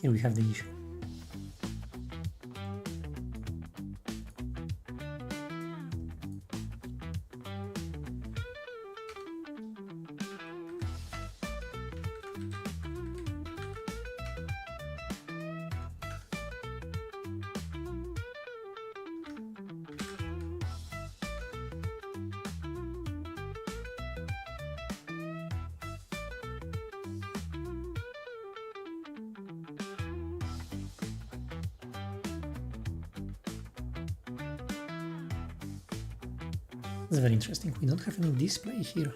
Here we have the issue. It's very interesting. We don't have any display here.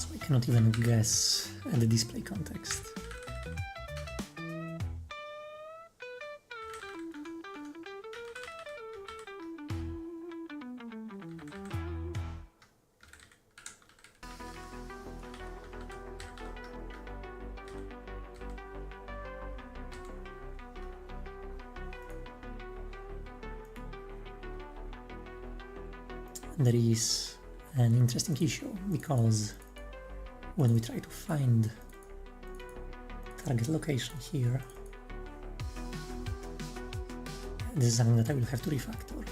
So I cannot even guess at the display context. There is an interesting issue, because when we try to find target location here, this is something that I will have to refactor.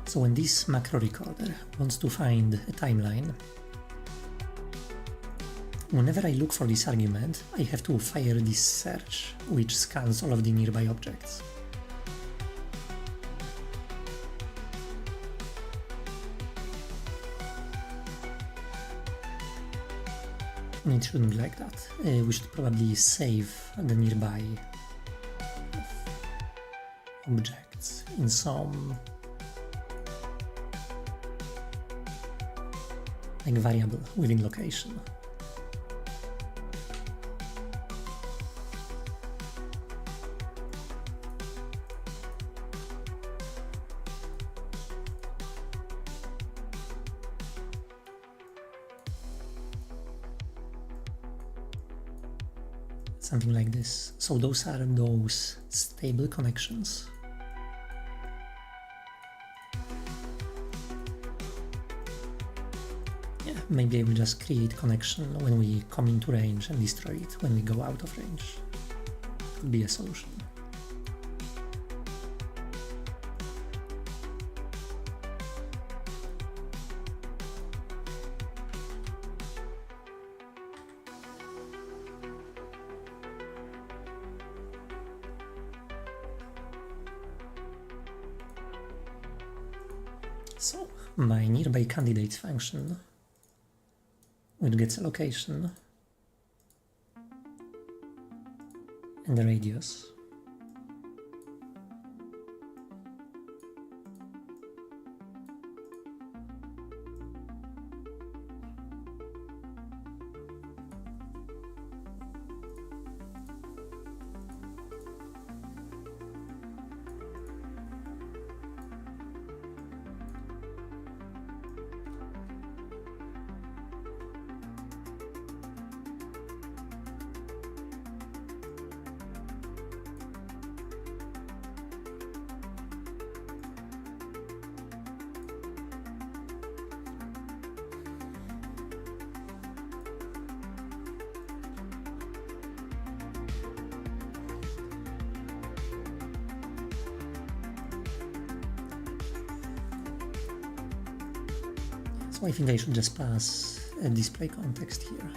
So when this macro recorder wants to find a timeline, whenever I look for this argument, I have to fire this search, which scans all of the nearby objects. And it shouldn't be like that. We should probably save the nearby objects in some variable within location. Something like this. So those are those stable connections. Yeah, maybe I will just create connection when we come into range and destroy it when we go out of range. Could be a solution. So my nearby candidates function, which gets a location and the radius. So I think I should just pass a display context here.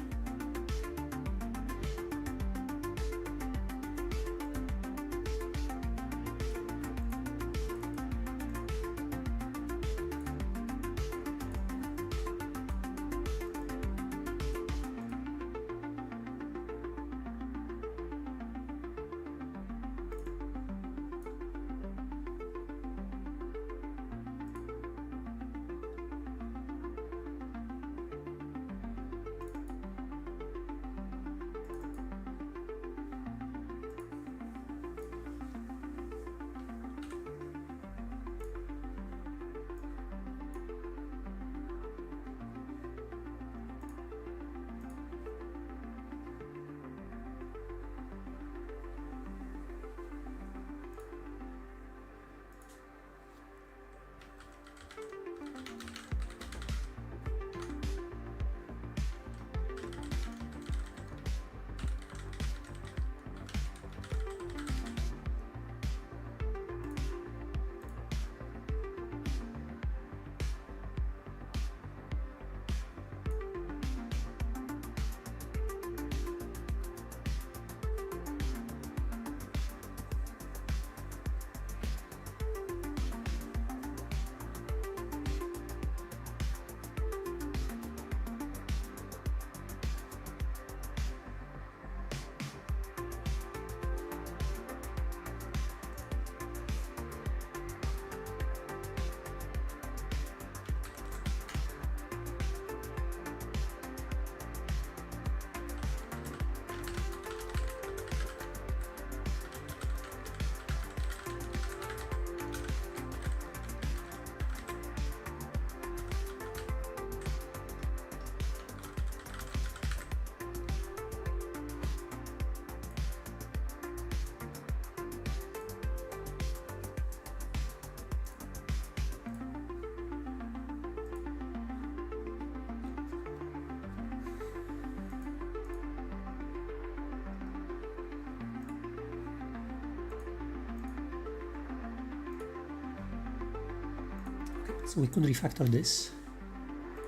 So we could refactor this,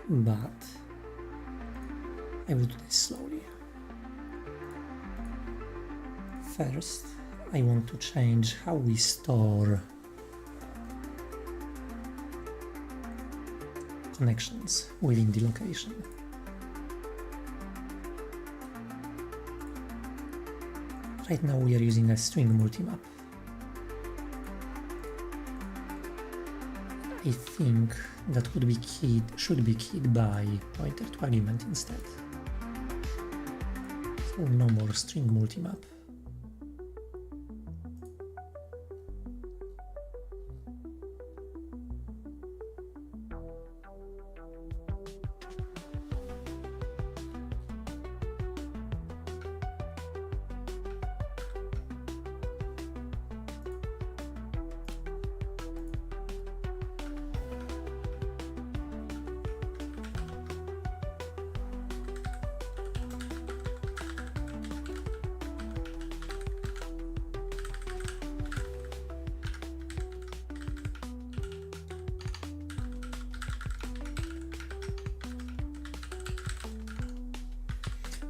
but I will do this slowly. First, I want to change how we store connections within the location. Right now we are using a string multimap. I think that should be keyed by pointer to argument instead. So no more string multimap.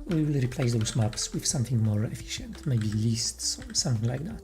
We will replace those maps with something more efficient, maybe lists or something like that.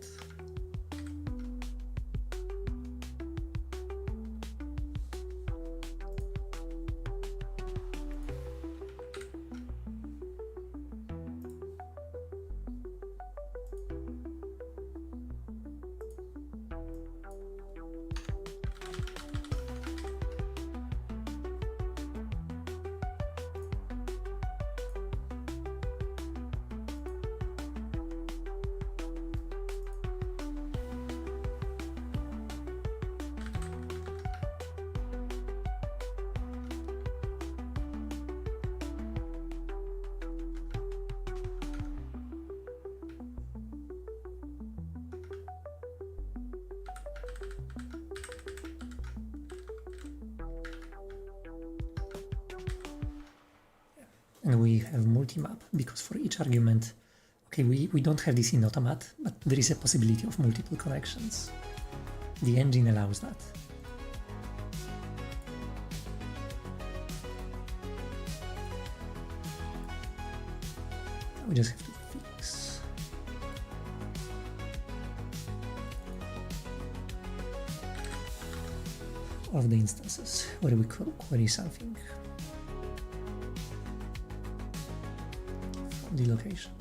And we have multimap because for each argument, okay, we don't have this in AUTOMAT, but there is a possibility of multiple connections. The engine allows that. We just have to fix. All of the instances where we query something. The location.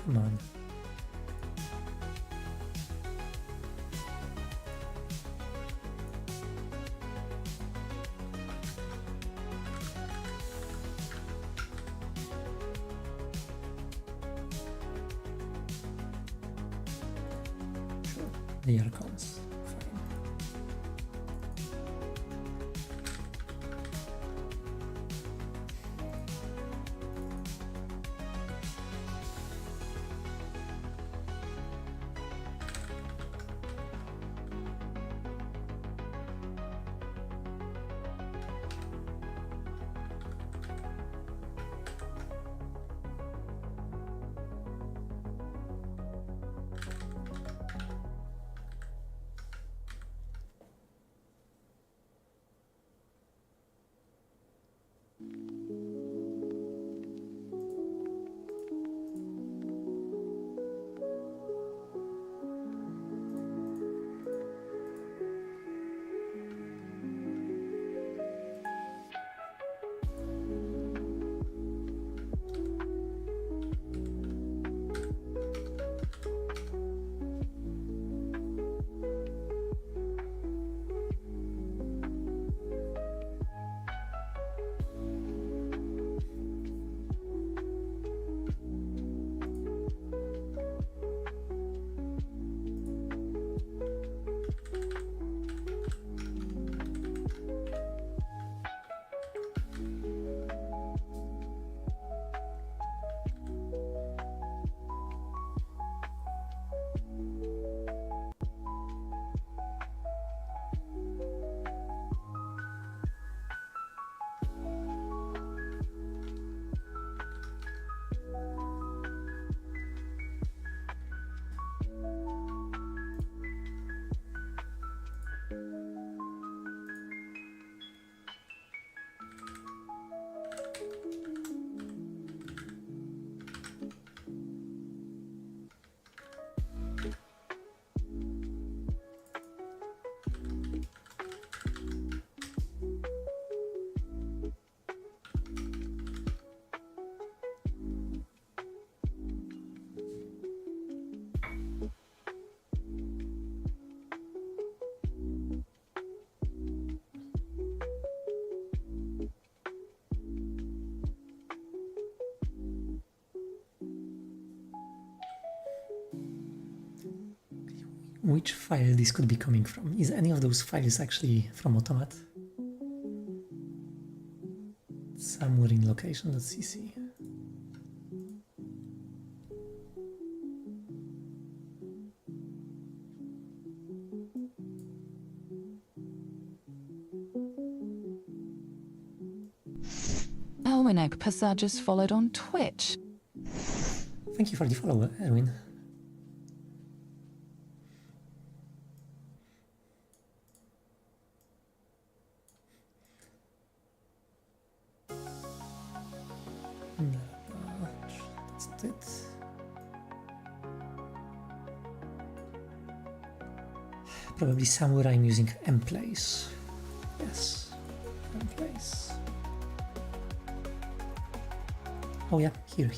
Come on. The icons, fine. which file this could be coming from. Is any of those files actually from Automat? Somewhere in location.cc. Elwinek Passar just followed on Twitch. Thank you for the follow, Erwin. That's it. Probably somewhere I'm using mplace. Yes, mplace. Oh yeah, here.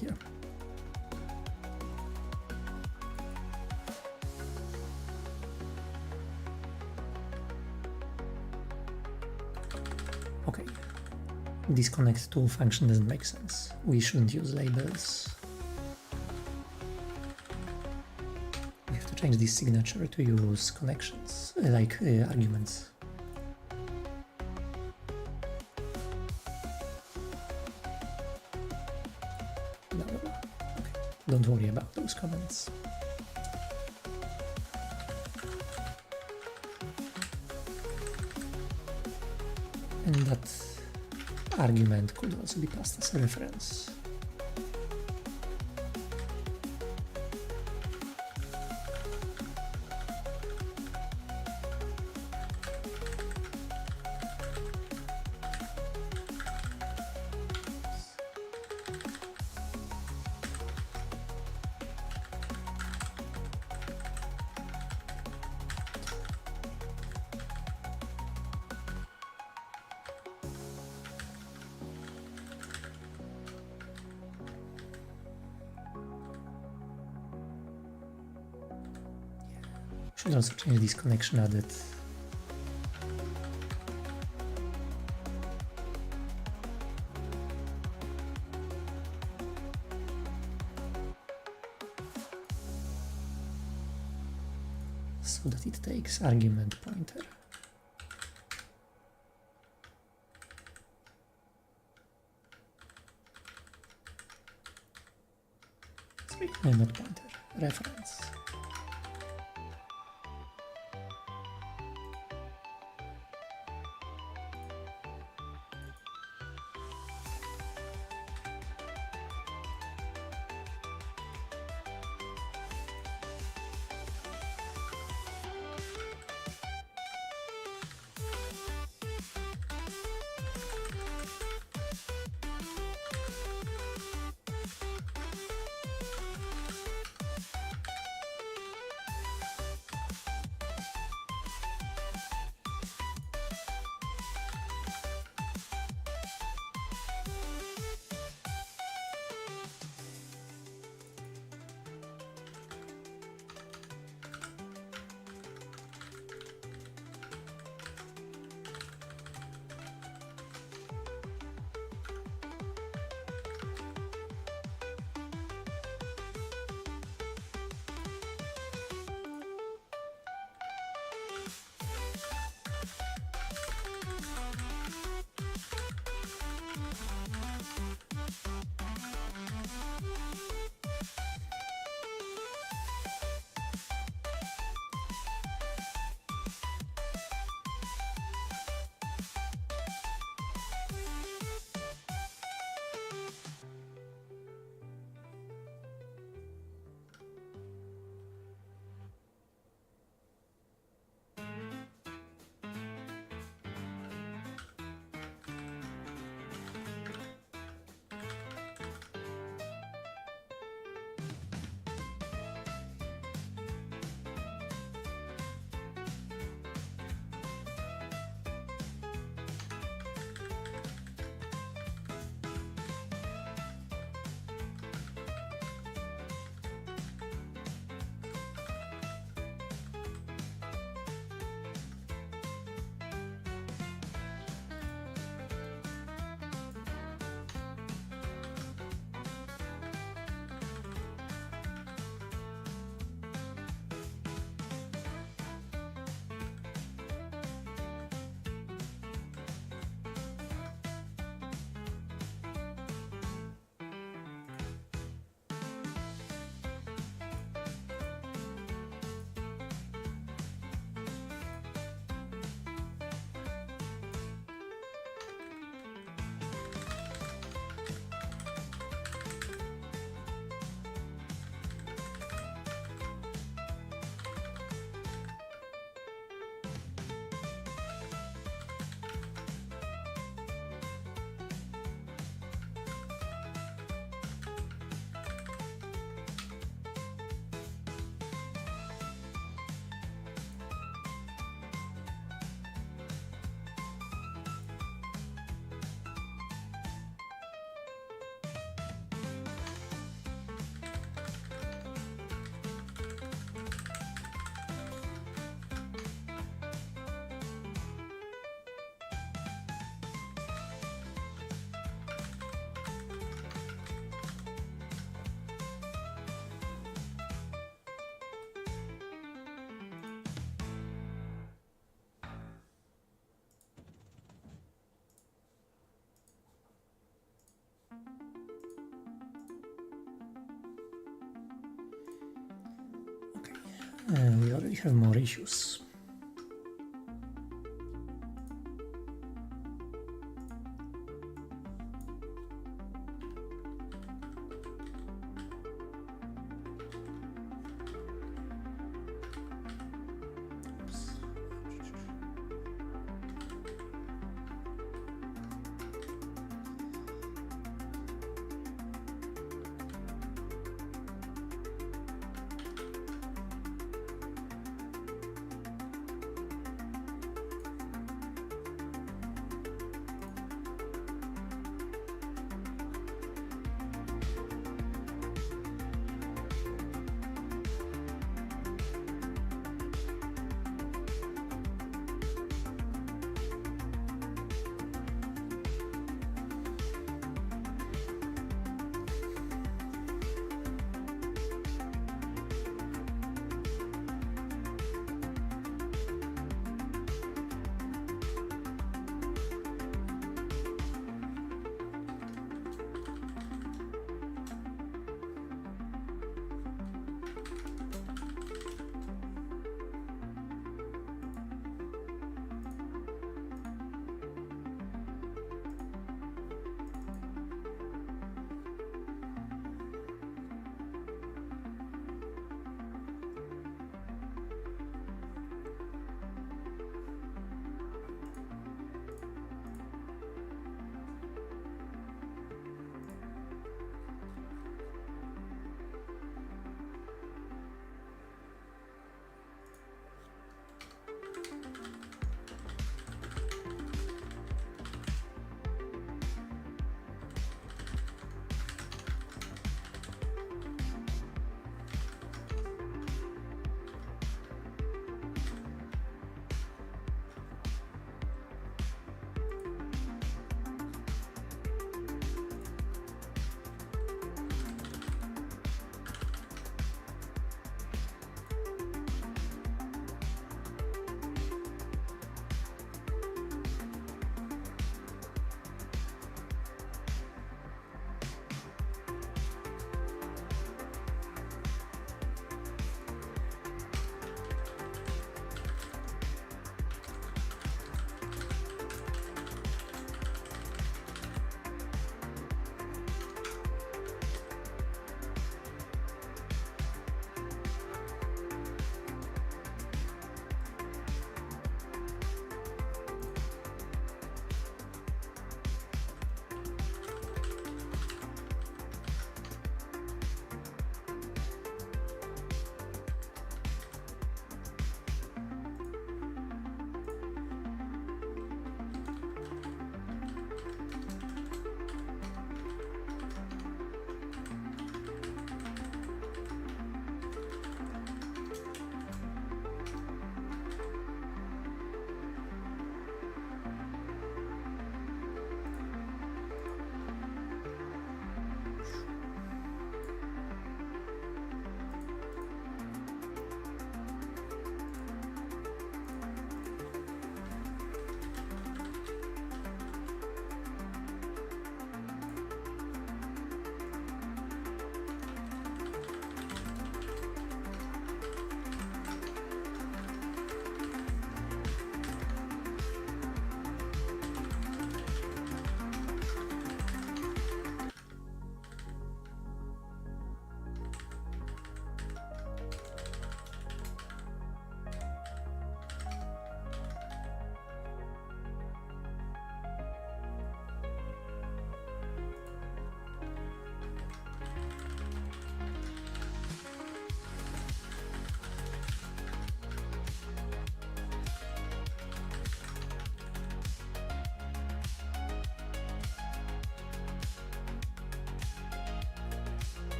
Okay, disconnect to function doesn't make sense. We shouldn't use labels. We have to change this signature to use connections, like arguments. Blah, blah, blah. Okay, don't worry about those comments. And that argument could also be passed as a reference. Should also change this connection added. So that it takes argument pointer. Sorry, no, not pointer, reference. already have more issues.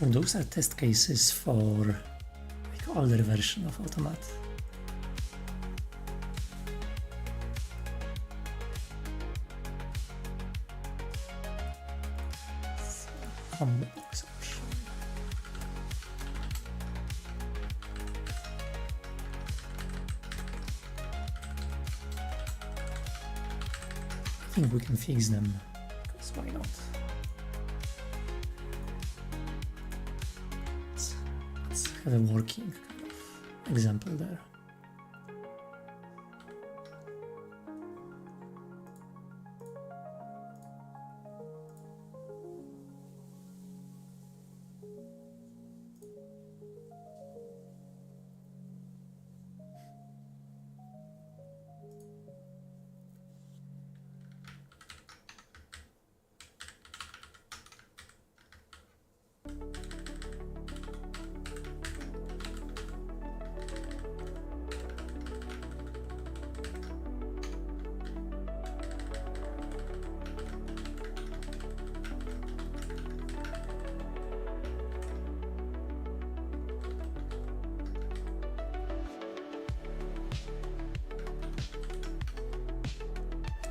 So those are test cases for like older version of AUTOMAT. Combo box option. I think we can fix them, because why not? Let's have a working kind of example there.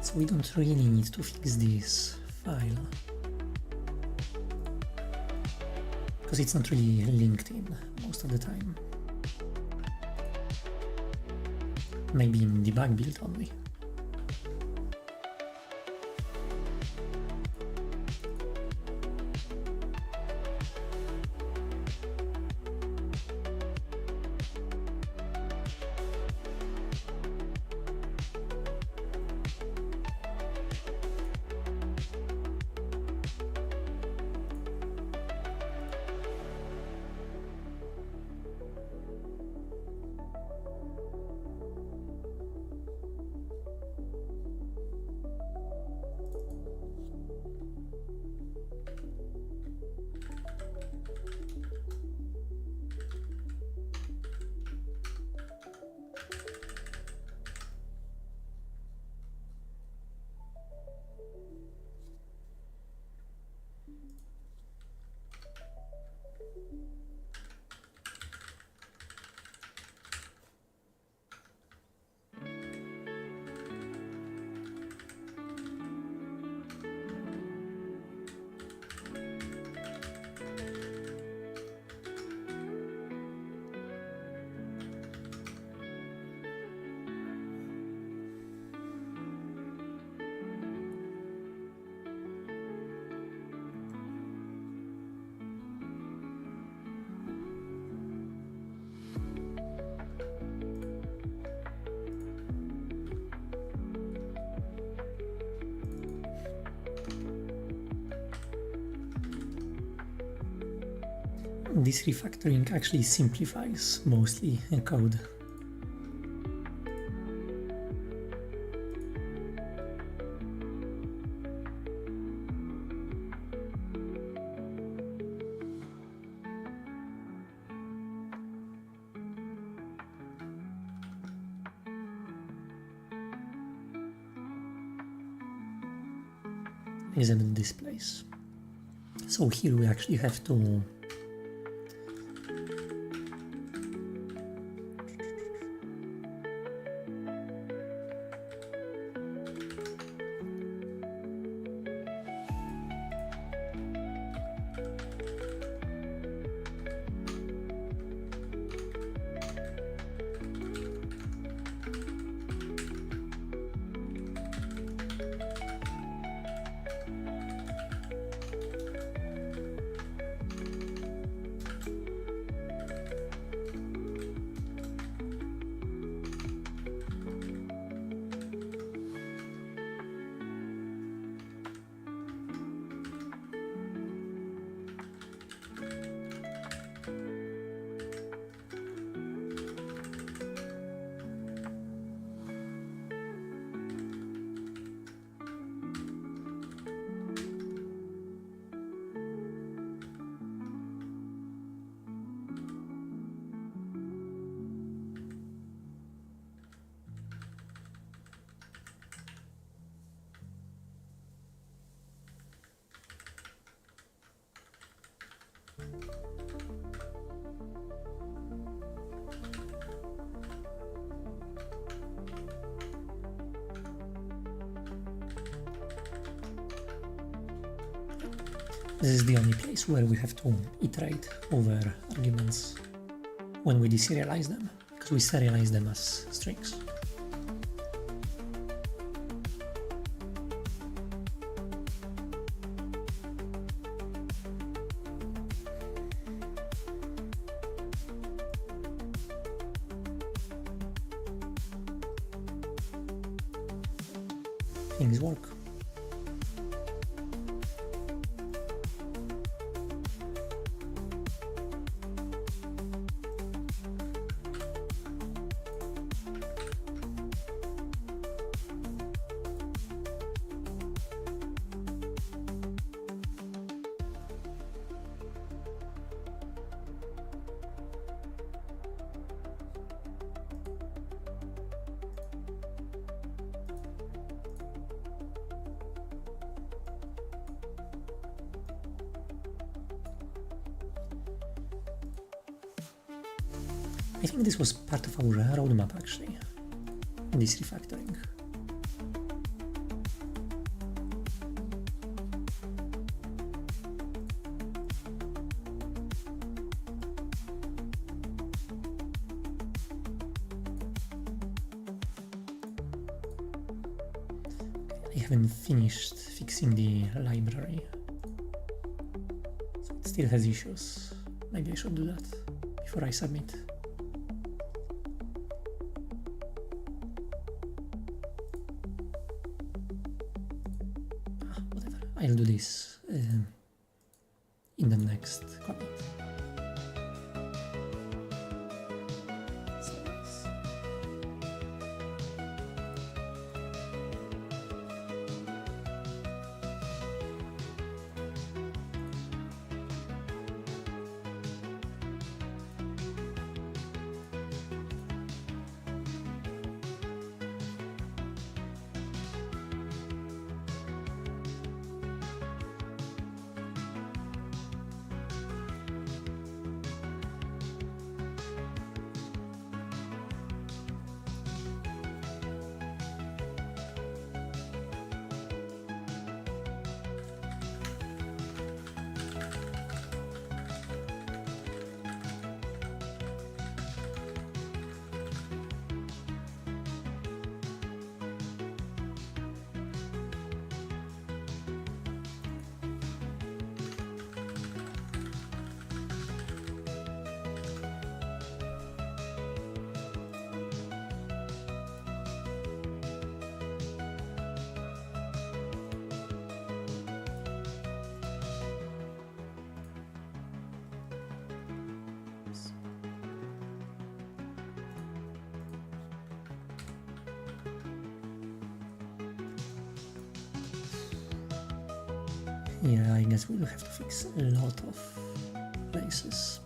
So we don't really need to fix this file, because it's not really linked in most of the time. Maybe in debug build only. This refactoring actually simplifies mostly code. Examine this place. So here we actually have to This is the only place where we have to iterate over arguments when we deserialize them, because we serialize them as strings. Things work. I think this was part of our roadmap actually, this refactoring. I haven't finished fixing the library, so it still has issues. Maybe I should do that before I submit. Whatever, I'll do this in the next commit. Yeah, I guess we'll have to fix a lot of places.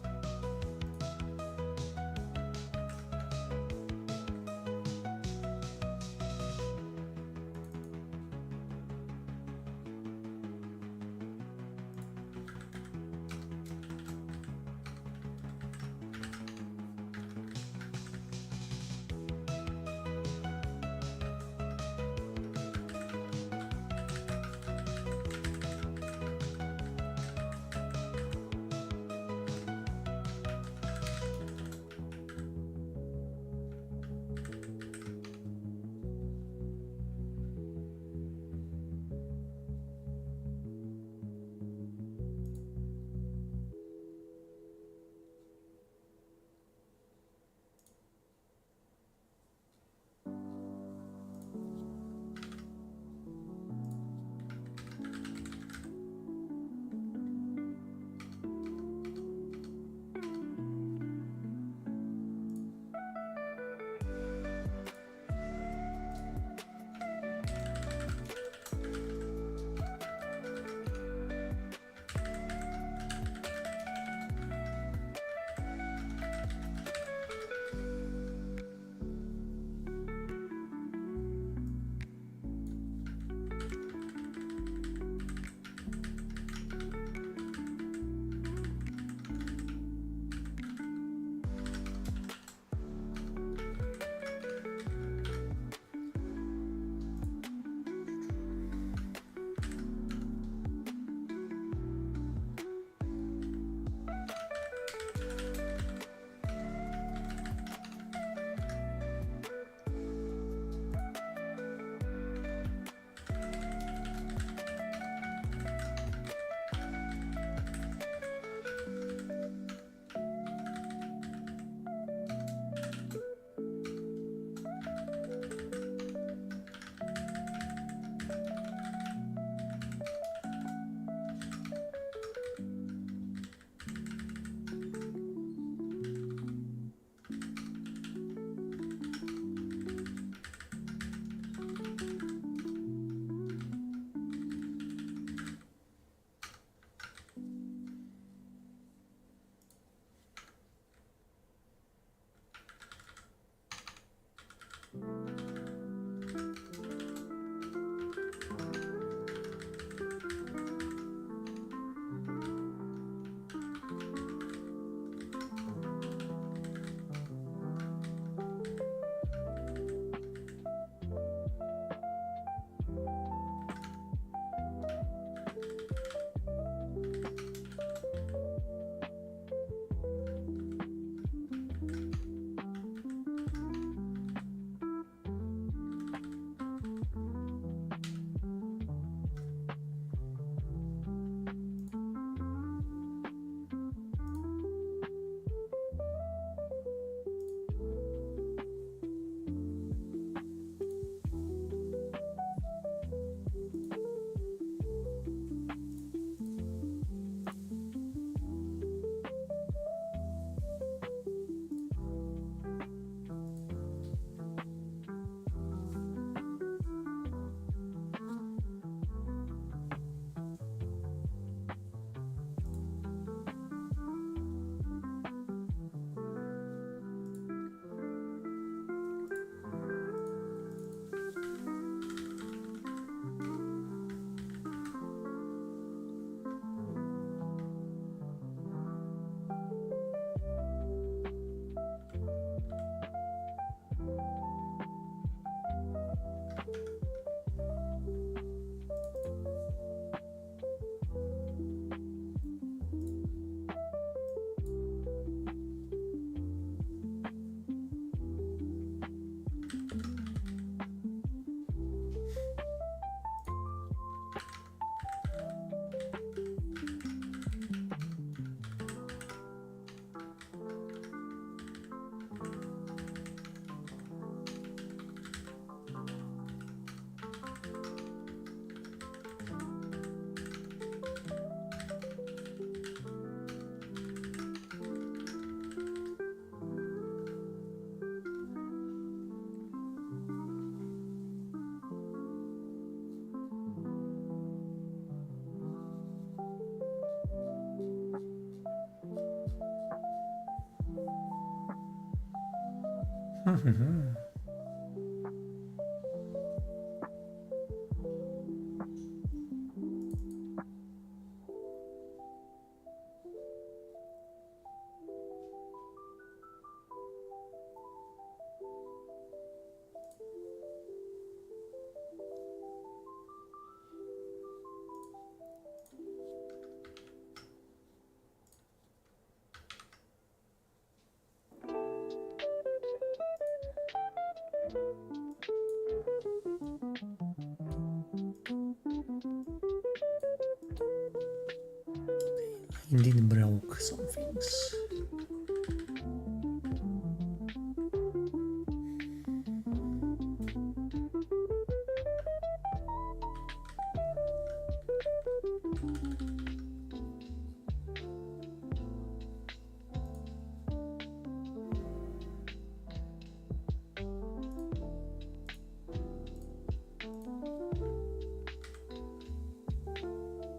Indeed broke some things.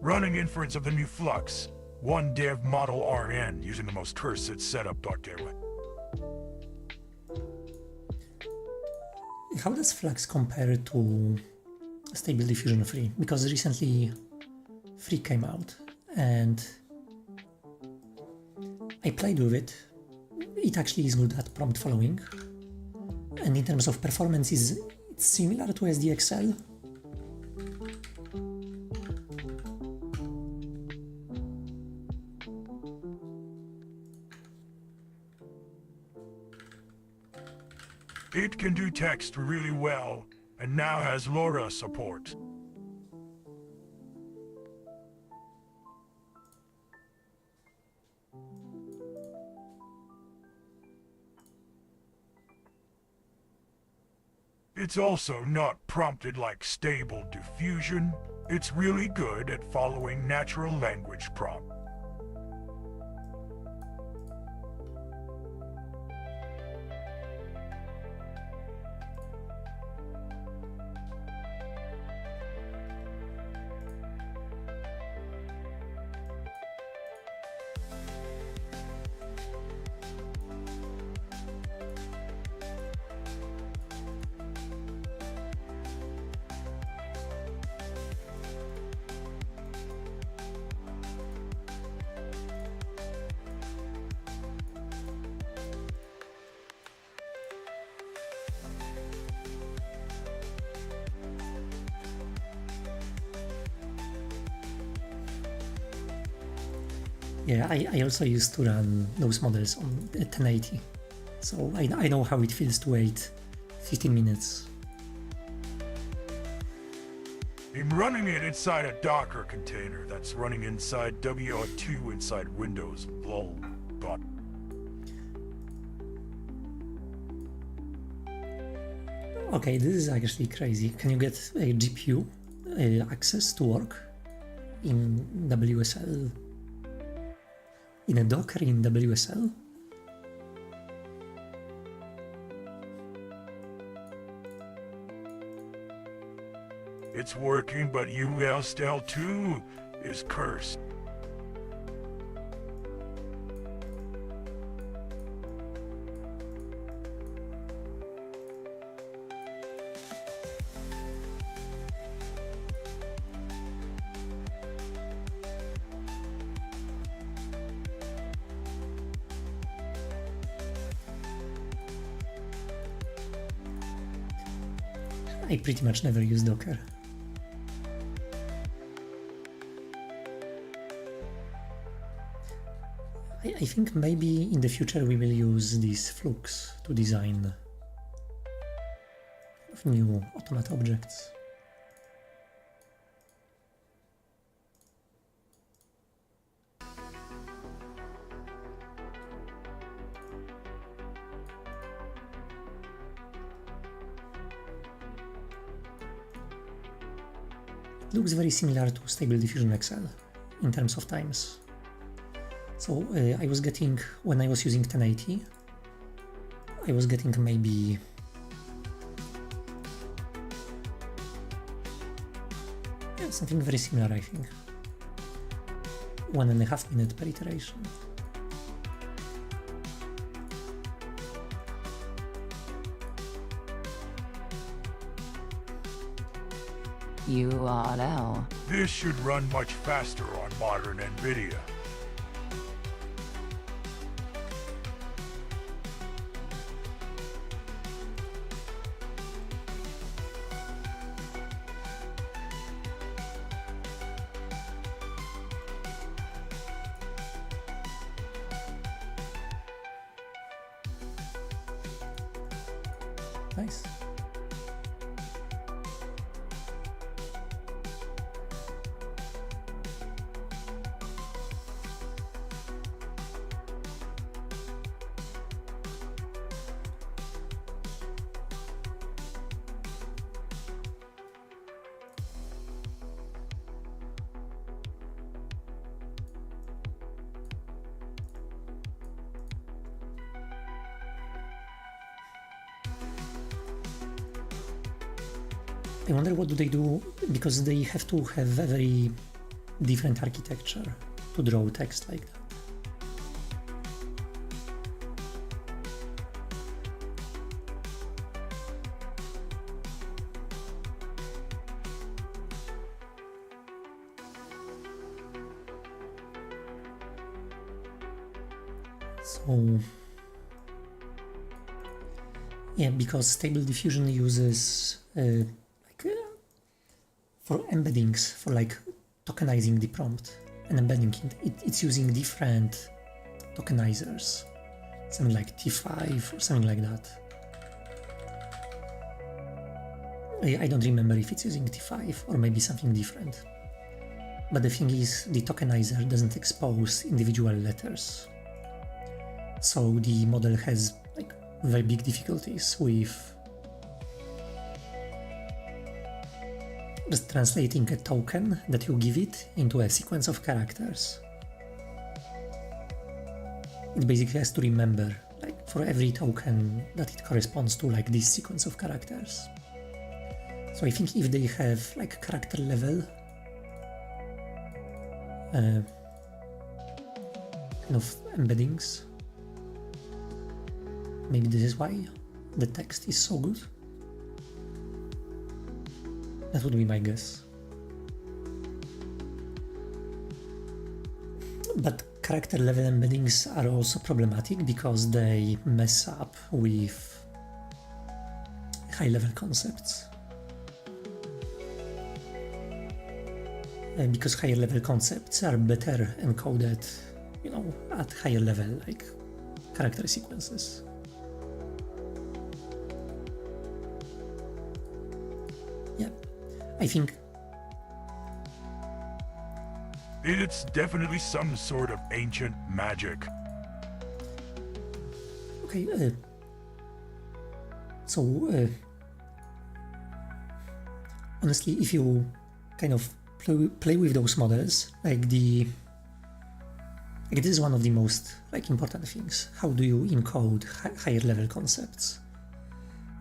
Running inference of the new flux. One dev model RN using the most cursed setup, Dr. How does Flux compare to Stable Diffusion 3? Because recently 3 came out and I played with it. It actually is good at prompt following. And in terms of performance, it's similar to SDXL. It can do text really well, and now has LoRa support. It's also not prompted like Stable Diffusion. It's really good at following natural language prompt. Yeah, I also used to run those models on 1080, so I know how it feels to wait 15 minutes. I'm running it inside a Docker container that's running inside WR2 inside Windows. Lol. But Okay, this is actually crazy. Can you get a GPU access to work in WSL? In a Docker in WSL? it's working, but USL2 is cursed. I pretty much never use Docker. I think maybe in the future we will use this Flux to design new AUTOMAT objects. It looks very similar to Stable Diffusion XL in terms of times. So I was getting, when I was using 1080, I was getting maybe something very similar, I think. 1.5 minutes per iteration. URL. This should run much faster on modern NVIDIA. Nice. I wonder what do they do, because they have to have a very different architecture to draw text like that. So yeah, because Stable Diffusion uses for embeddings, for like tokenizing the prompt and embedding it, it's using different tokenizers, something like T5 or something like that. I don't remember if it's using T5 or maybe something different. But the thing is, the tokenizer doesn't expose individual letters. So the model has like very big difficulties with just translating a token that you give it into a sequence of characters. It basically has to remember, like, for every token that it corresponds to, like, this sequence of characters. So I think if they have like character level kind of embeddings, maybe this is why the text is so good. That would be my guess. But character level embeddings are also problematic because they mess up with high level concepts. Because higher level concepts are better encoded, you know, at higher level, like character sequences. Yeah, I think it's definitely some sort of ancient magic. Okay, honestly, if you kind of play with those models, like this is one of the most like important things. How do you encode higher level concepts?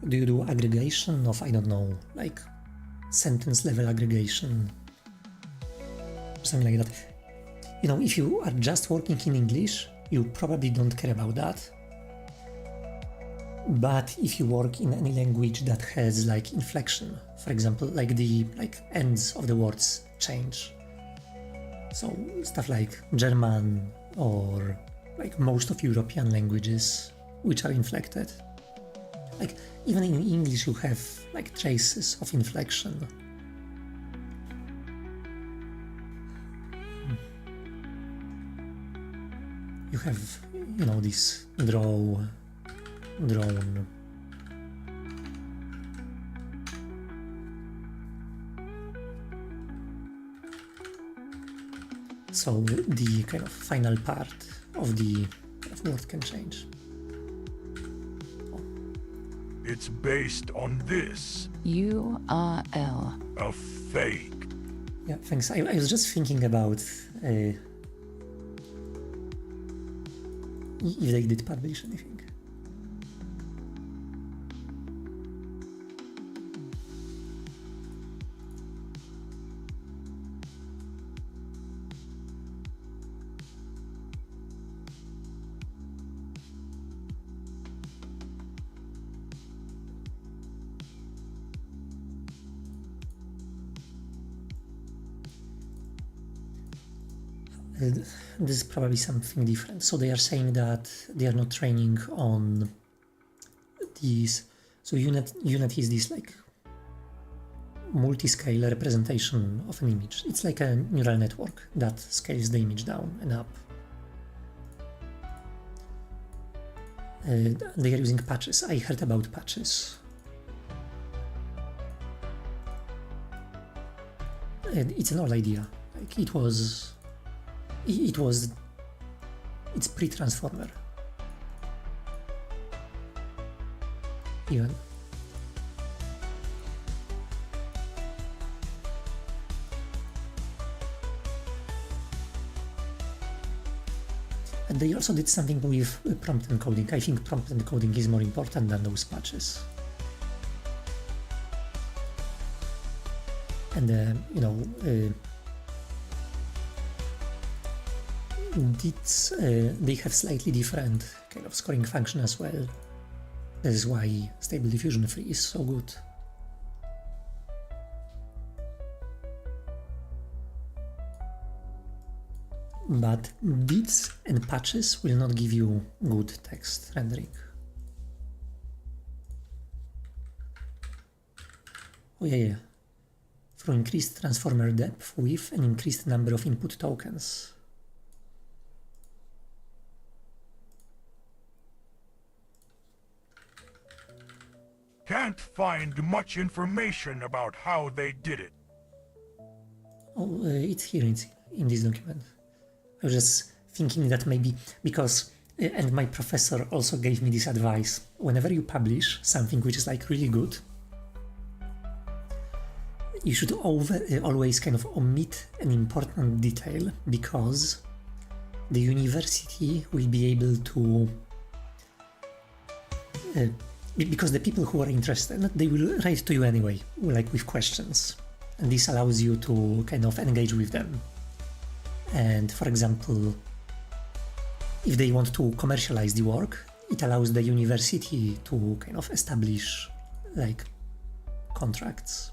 Do you do aggregation of, I don't know, like sentence level aggregation, something like that? You know, if you are just working in English, you probably don't care about that. But if you work in any language that has like inflection, for example, like the ends of the words change, so stuff like German or like most of European languages which are inflected, like even in English you have like traces of inflection. You have, you know, this drone. So the kind of final part of the word can change. It's based on this. URL. A fake. Yeah, thanks. I was just thinking about if they did publish anything. this is probably something different. So they are saying that they are not training on these. So unit is this like multi-scale representation of an image. It's like a neural network that scales the image down and up. They are using patches. I heard about patches. It's an old idea. Like it's pre-transformer. Even. And they also did something with prompt encoding. I think prompt encoding is more important than those patches. And they have slightly different kind of scoring function as well. This is why Stable Diffusion 3 is so good. But bits and patches will not give you good text rendering. Oh yeah. Through increased transformer depth with an increased number of input tokens. Can't find much information about how they did it. Oh, it's here in this document. I was just thinking that maybe because, and my professor also gave me this advice, whenever you publish something which is like really good, you should always kind of omit an important detail, because the university will be able to, because the people who are interested, they will write to you anyway, like with questions, and this allows you to kind of engage with them. And for example, if they want to commercialize the work, it allows the university to kind of establish like contracts.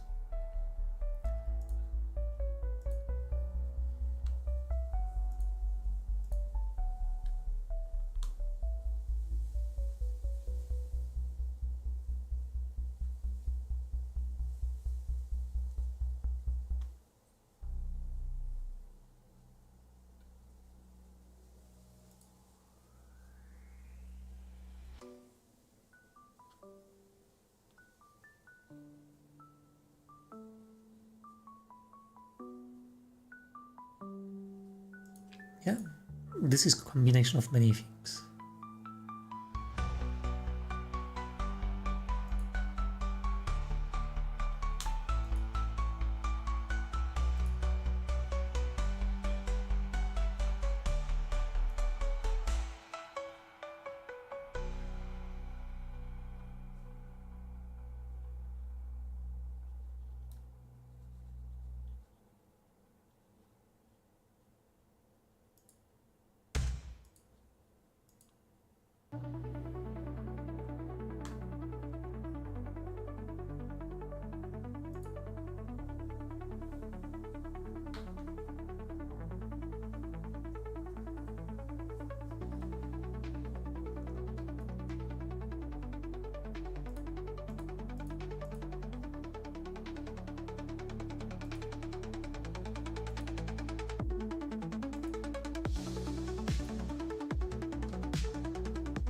Yeah, this is a combination of many things.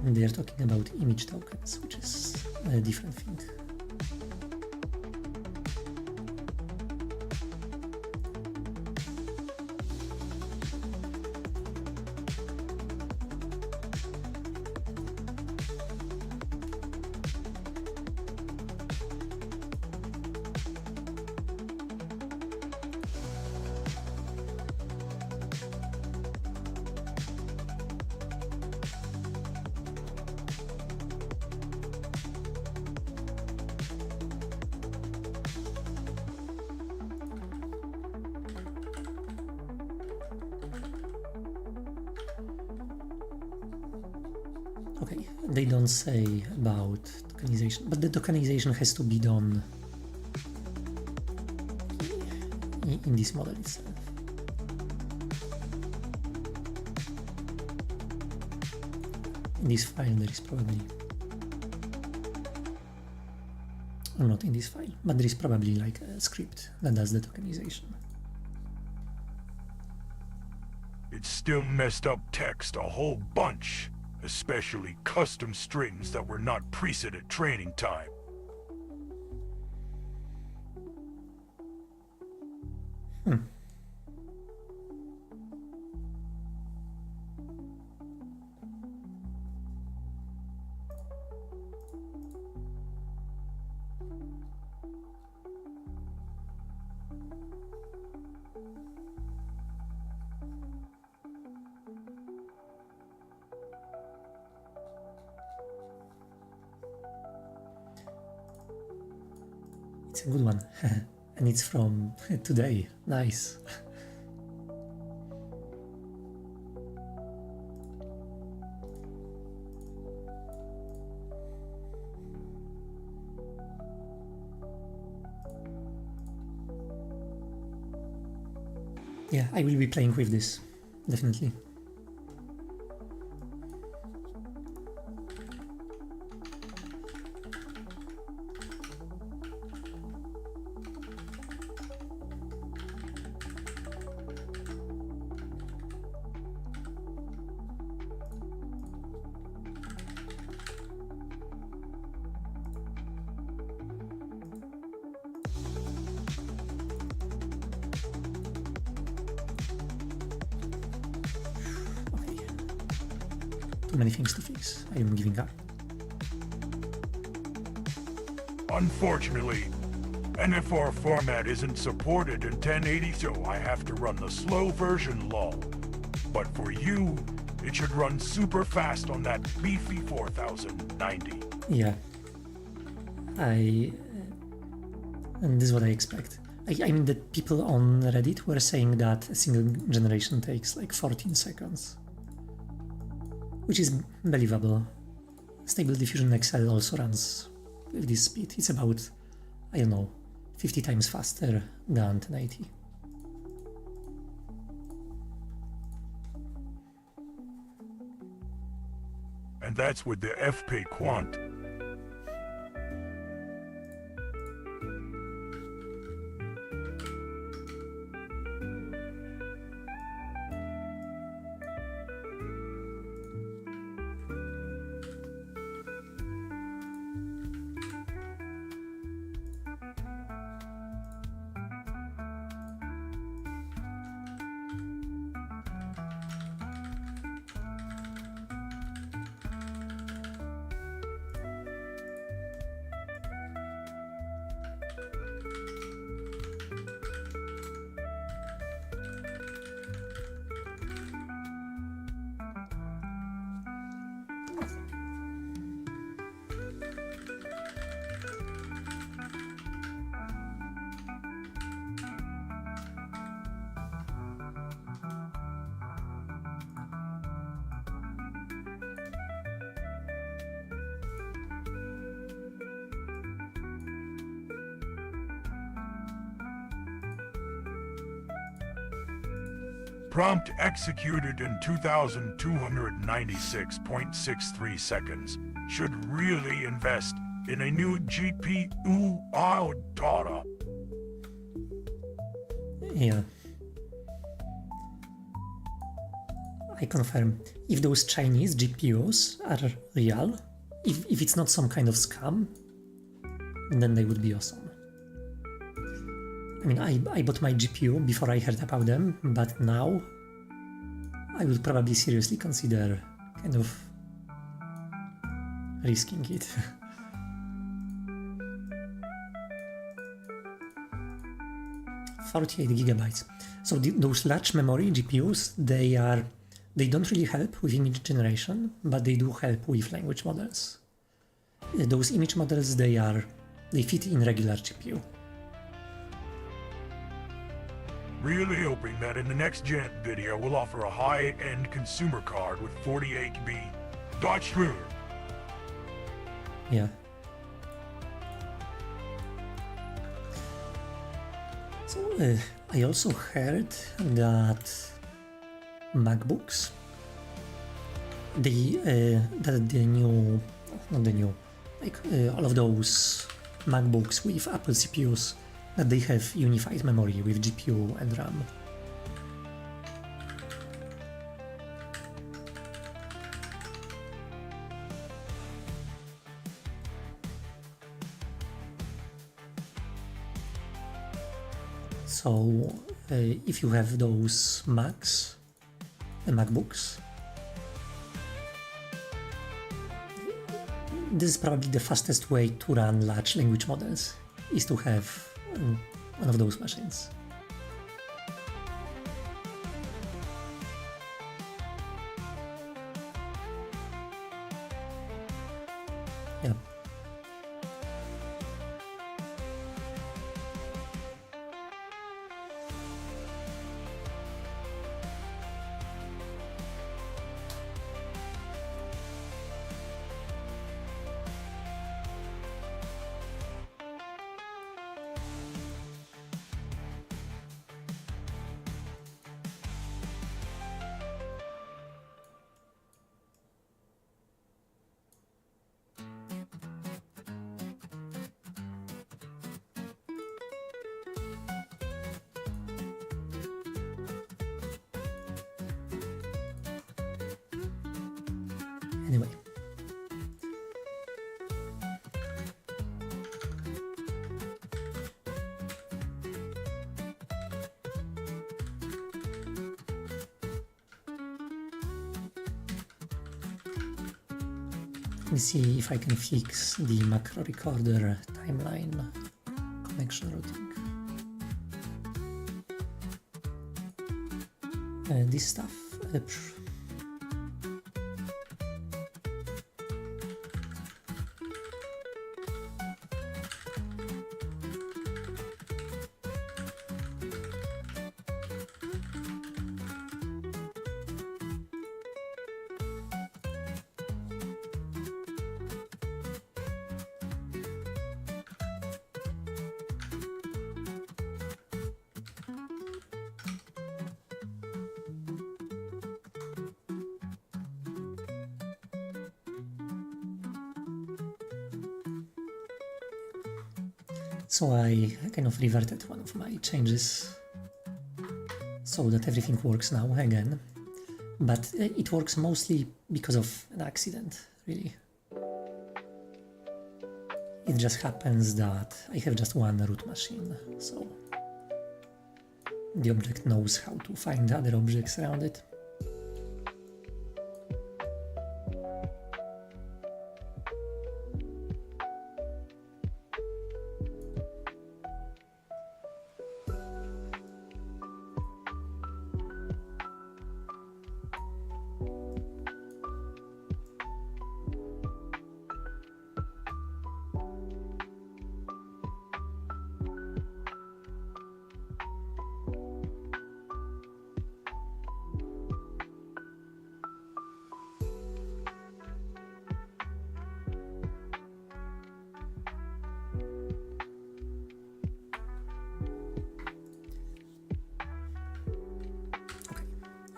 And they are talking about image tokens, which is a different thing. Okay, they don't say about tokenization, but the tokenization has to be done in this model itself. in this file there is probably, or not in this file, but there is probably like a script that does the tokenization. It's still messed up text a whole bunch, especially custom strings that were not preset at training time. It's a good one. And it's from today. Nice. Yeah, I will be playing with this, definitely. Too many things to fix. I am giving up. Unfortunately, NFR format isn't supported in 1080, so I have to run the slow version lol. But for you, it should run super fast on that beefy 4090. Yeah. And this is what I expect. I mean that people on Reddit were saying that a single generation takes like 14 seconds. Which is believable. Stable Diffusion XL also runs with this speed. It's about, I don't know, 50 times faster than 1080. And that's with the FP Quant. Prompt executed in 2,296.63 seconds. Should really invest in a new GPU AUTOMAT. Yeah. I confirm. If those Chinese GPUs are real, if it's not some kind of scam, then they would be awesome. I mean, I bought my GPU before I heard about them, but now I will probably seriously consider kind of risking it. $48 GB. So those large memory GPUs, they don't really help with image generation, but they do help with language models. Those image models, they fit in regular GPU. Really hoping that in the next gen video we'll offer a high-end consumer card with 48B Dutch ruler. Yeah. So I also heard that MacBooks all of those MacBooks with Apple CPUs, that they have unified memory with GPU and RAM. So if you have those MacBooks, this is probably the fastest way to run large language models, is to have one of those machines. Yeah. Anyway. Let me see if I can fix the macro recorder timeline connection routing. This stuff. So I kind of reverted one of my changes so that everything works now again, but it works mostly because of an accident, really. It just happens that I have just one root machine, so the object knows how to find other objects around it.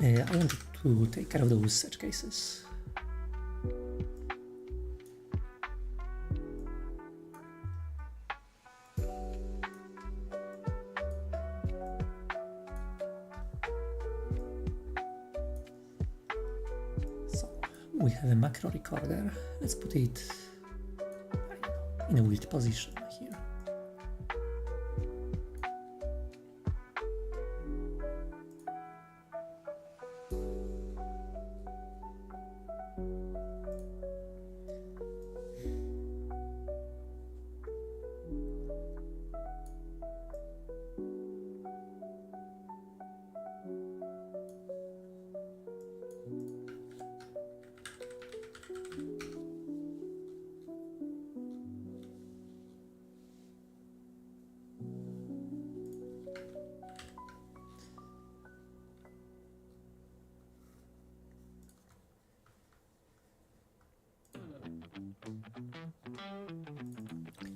I wanted to take care of those edge cases. So we have a macro recorder. Let's put it in a weird position here.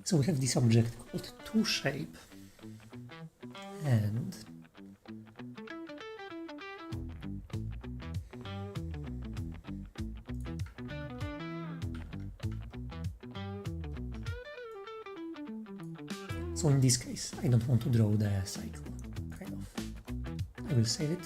So we have this object called toShape, and So in this case, I don't want to draw the cycle, kind of. I will save it.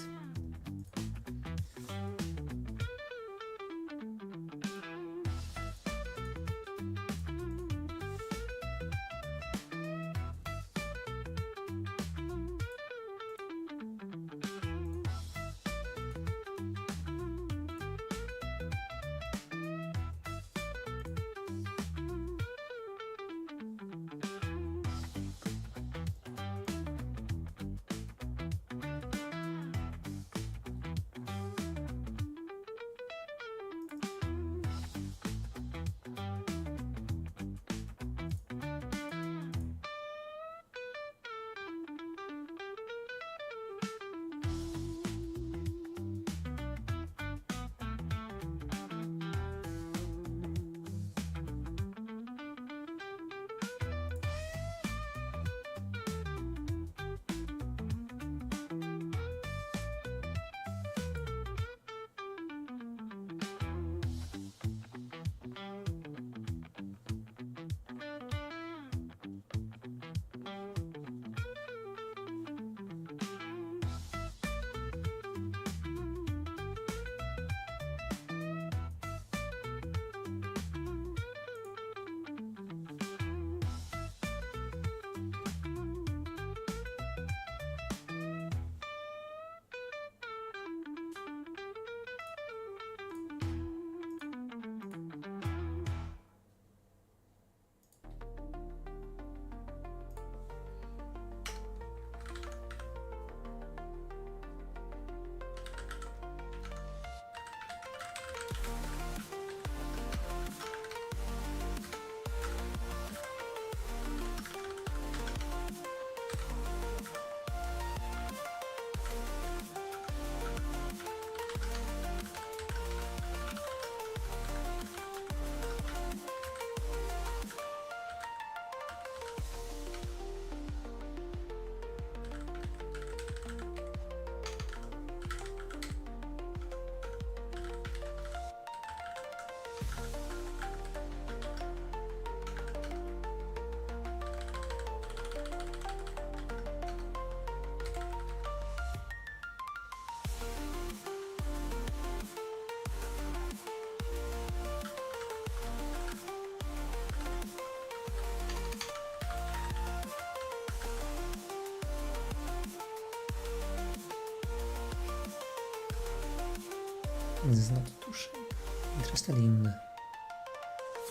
This is not too shape. Interested in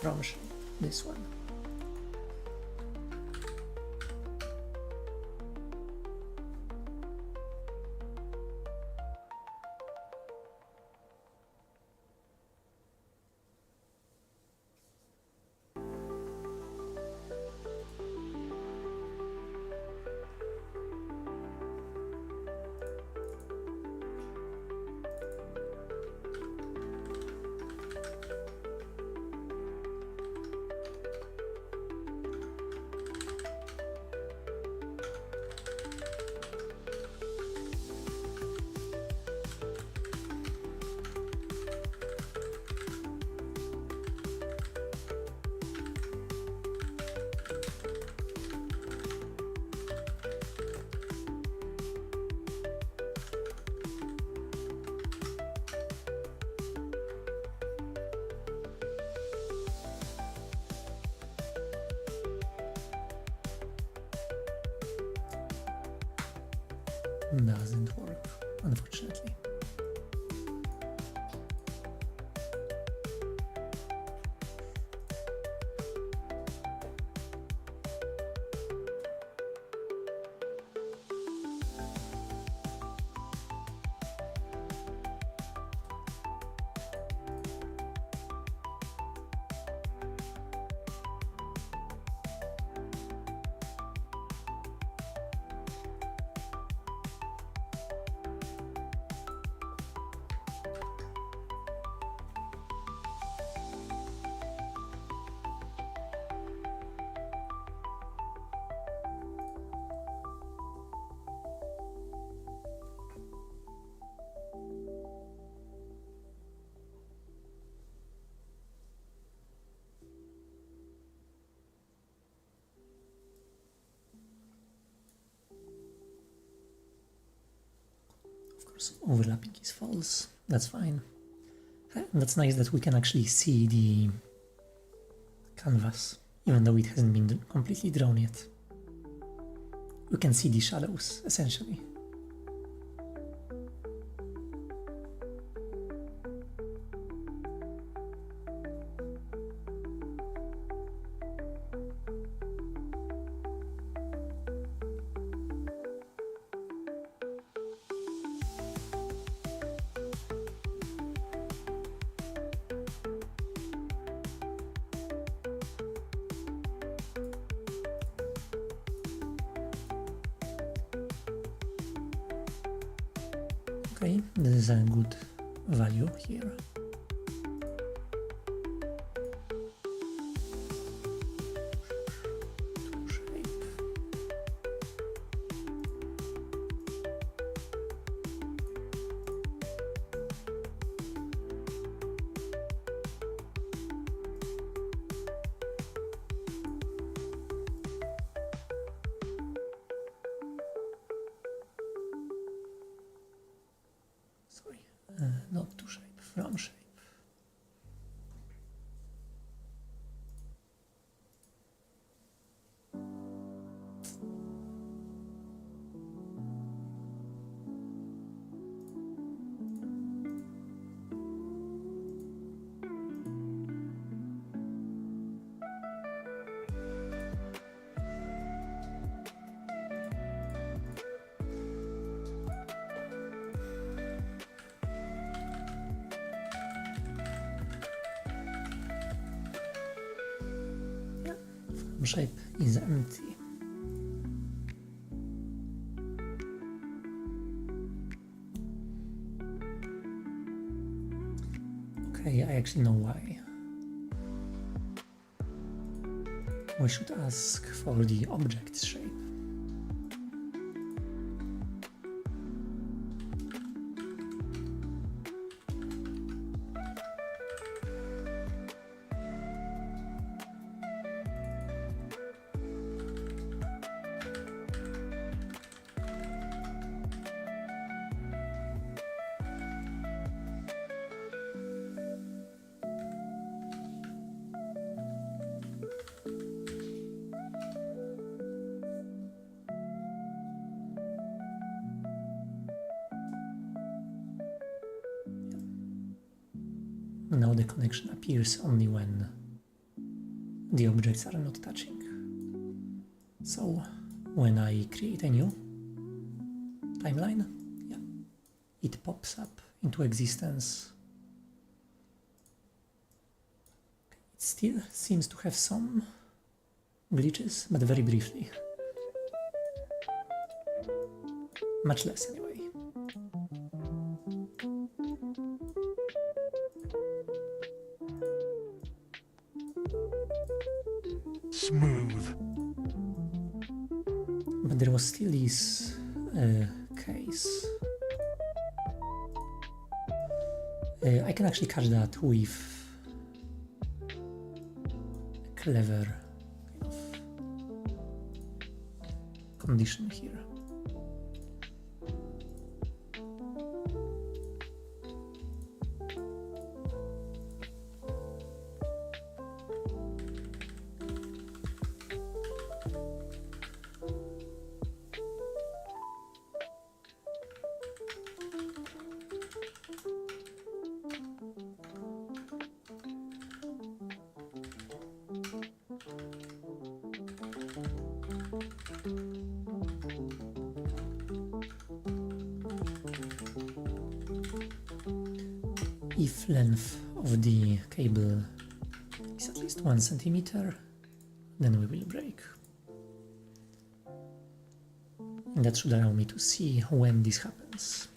from shape, this one. Doesn't work, unfortunately. course, overlapping is false. That's fine. And that's nice that we can actually see the canvas, even though it hasn't been completely drawn yet. We can see the shadows, essentially. Okay, this is a good value here. Shape. Sorry, not to shape, from shape. Shape is empty. Okay, I actually know why. We should ask for the object shape. Now the connection appears only when the objects are not touching. So when I create a new timeline, yeah, it pops up into existence. It still seems to have some glitches, but very briefly. Much less anyway. Smooth. But there was still this case. I can actually catch that with a clever kind of condition here. If length of the cable is at least 1 centimeter, then we will break. And that should allow me to see when this happens.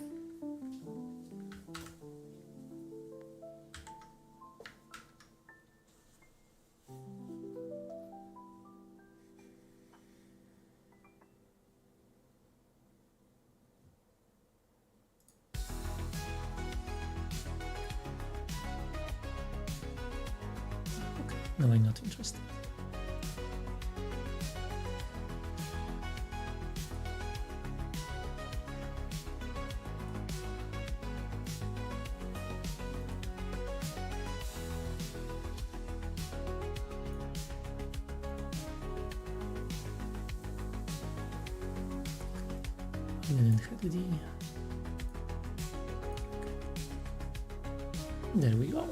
No, I'm not interested. didn't have the... There we go.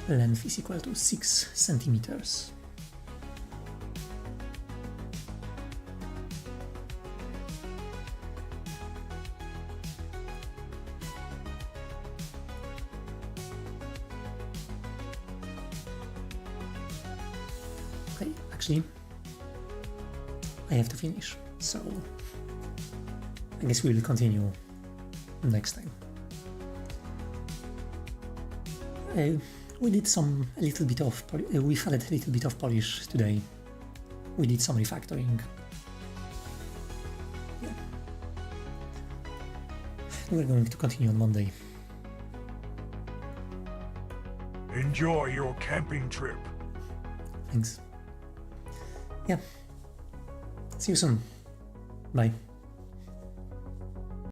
Length is equal to 6 centimeters. Okay, actually, I have to finish, so I guess we will continue next time. We did a little bit of, we've added a little bit of polish today. We did some refactoring. Yeah. We're going to continue on Monday. Enjoy your camping trip. Thanks. Yeah. See you soon. Bye.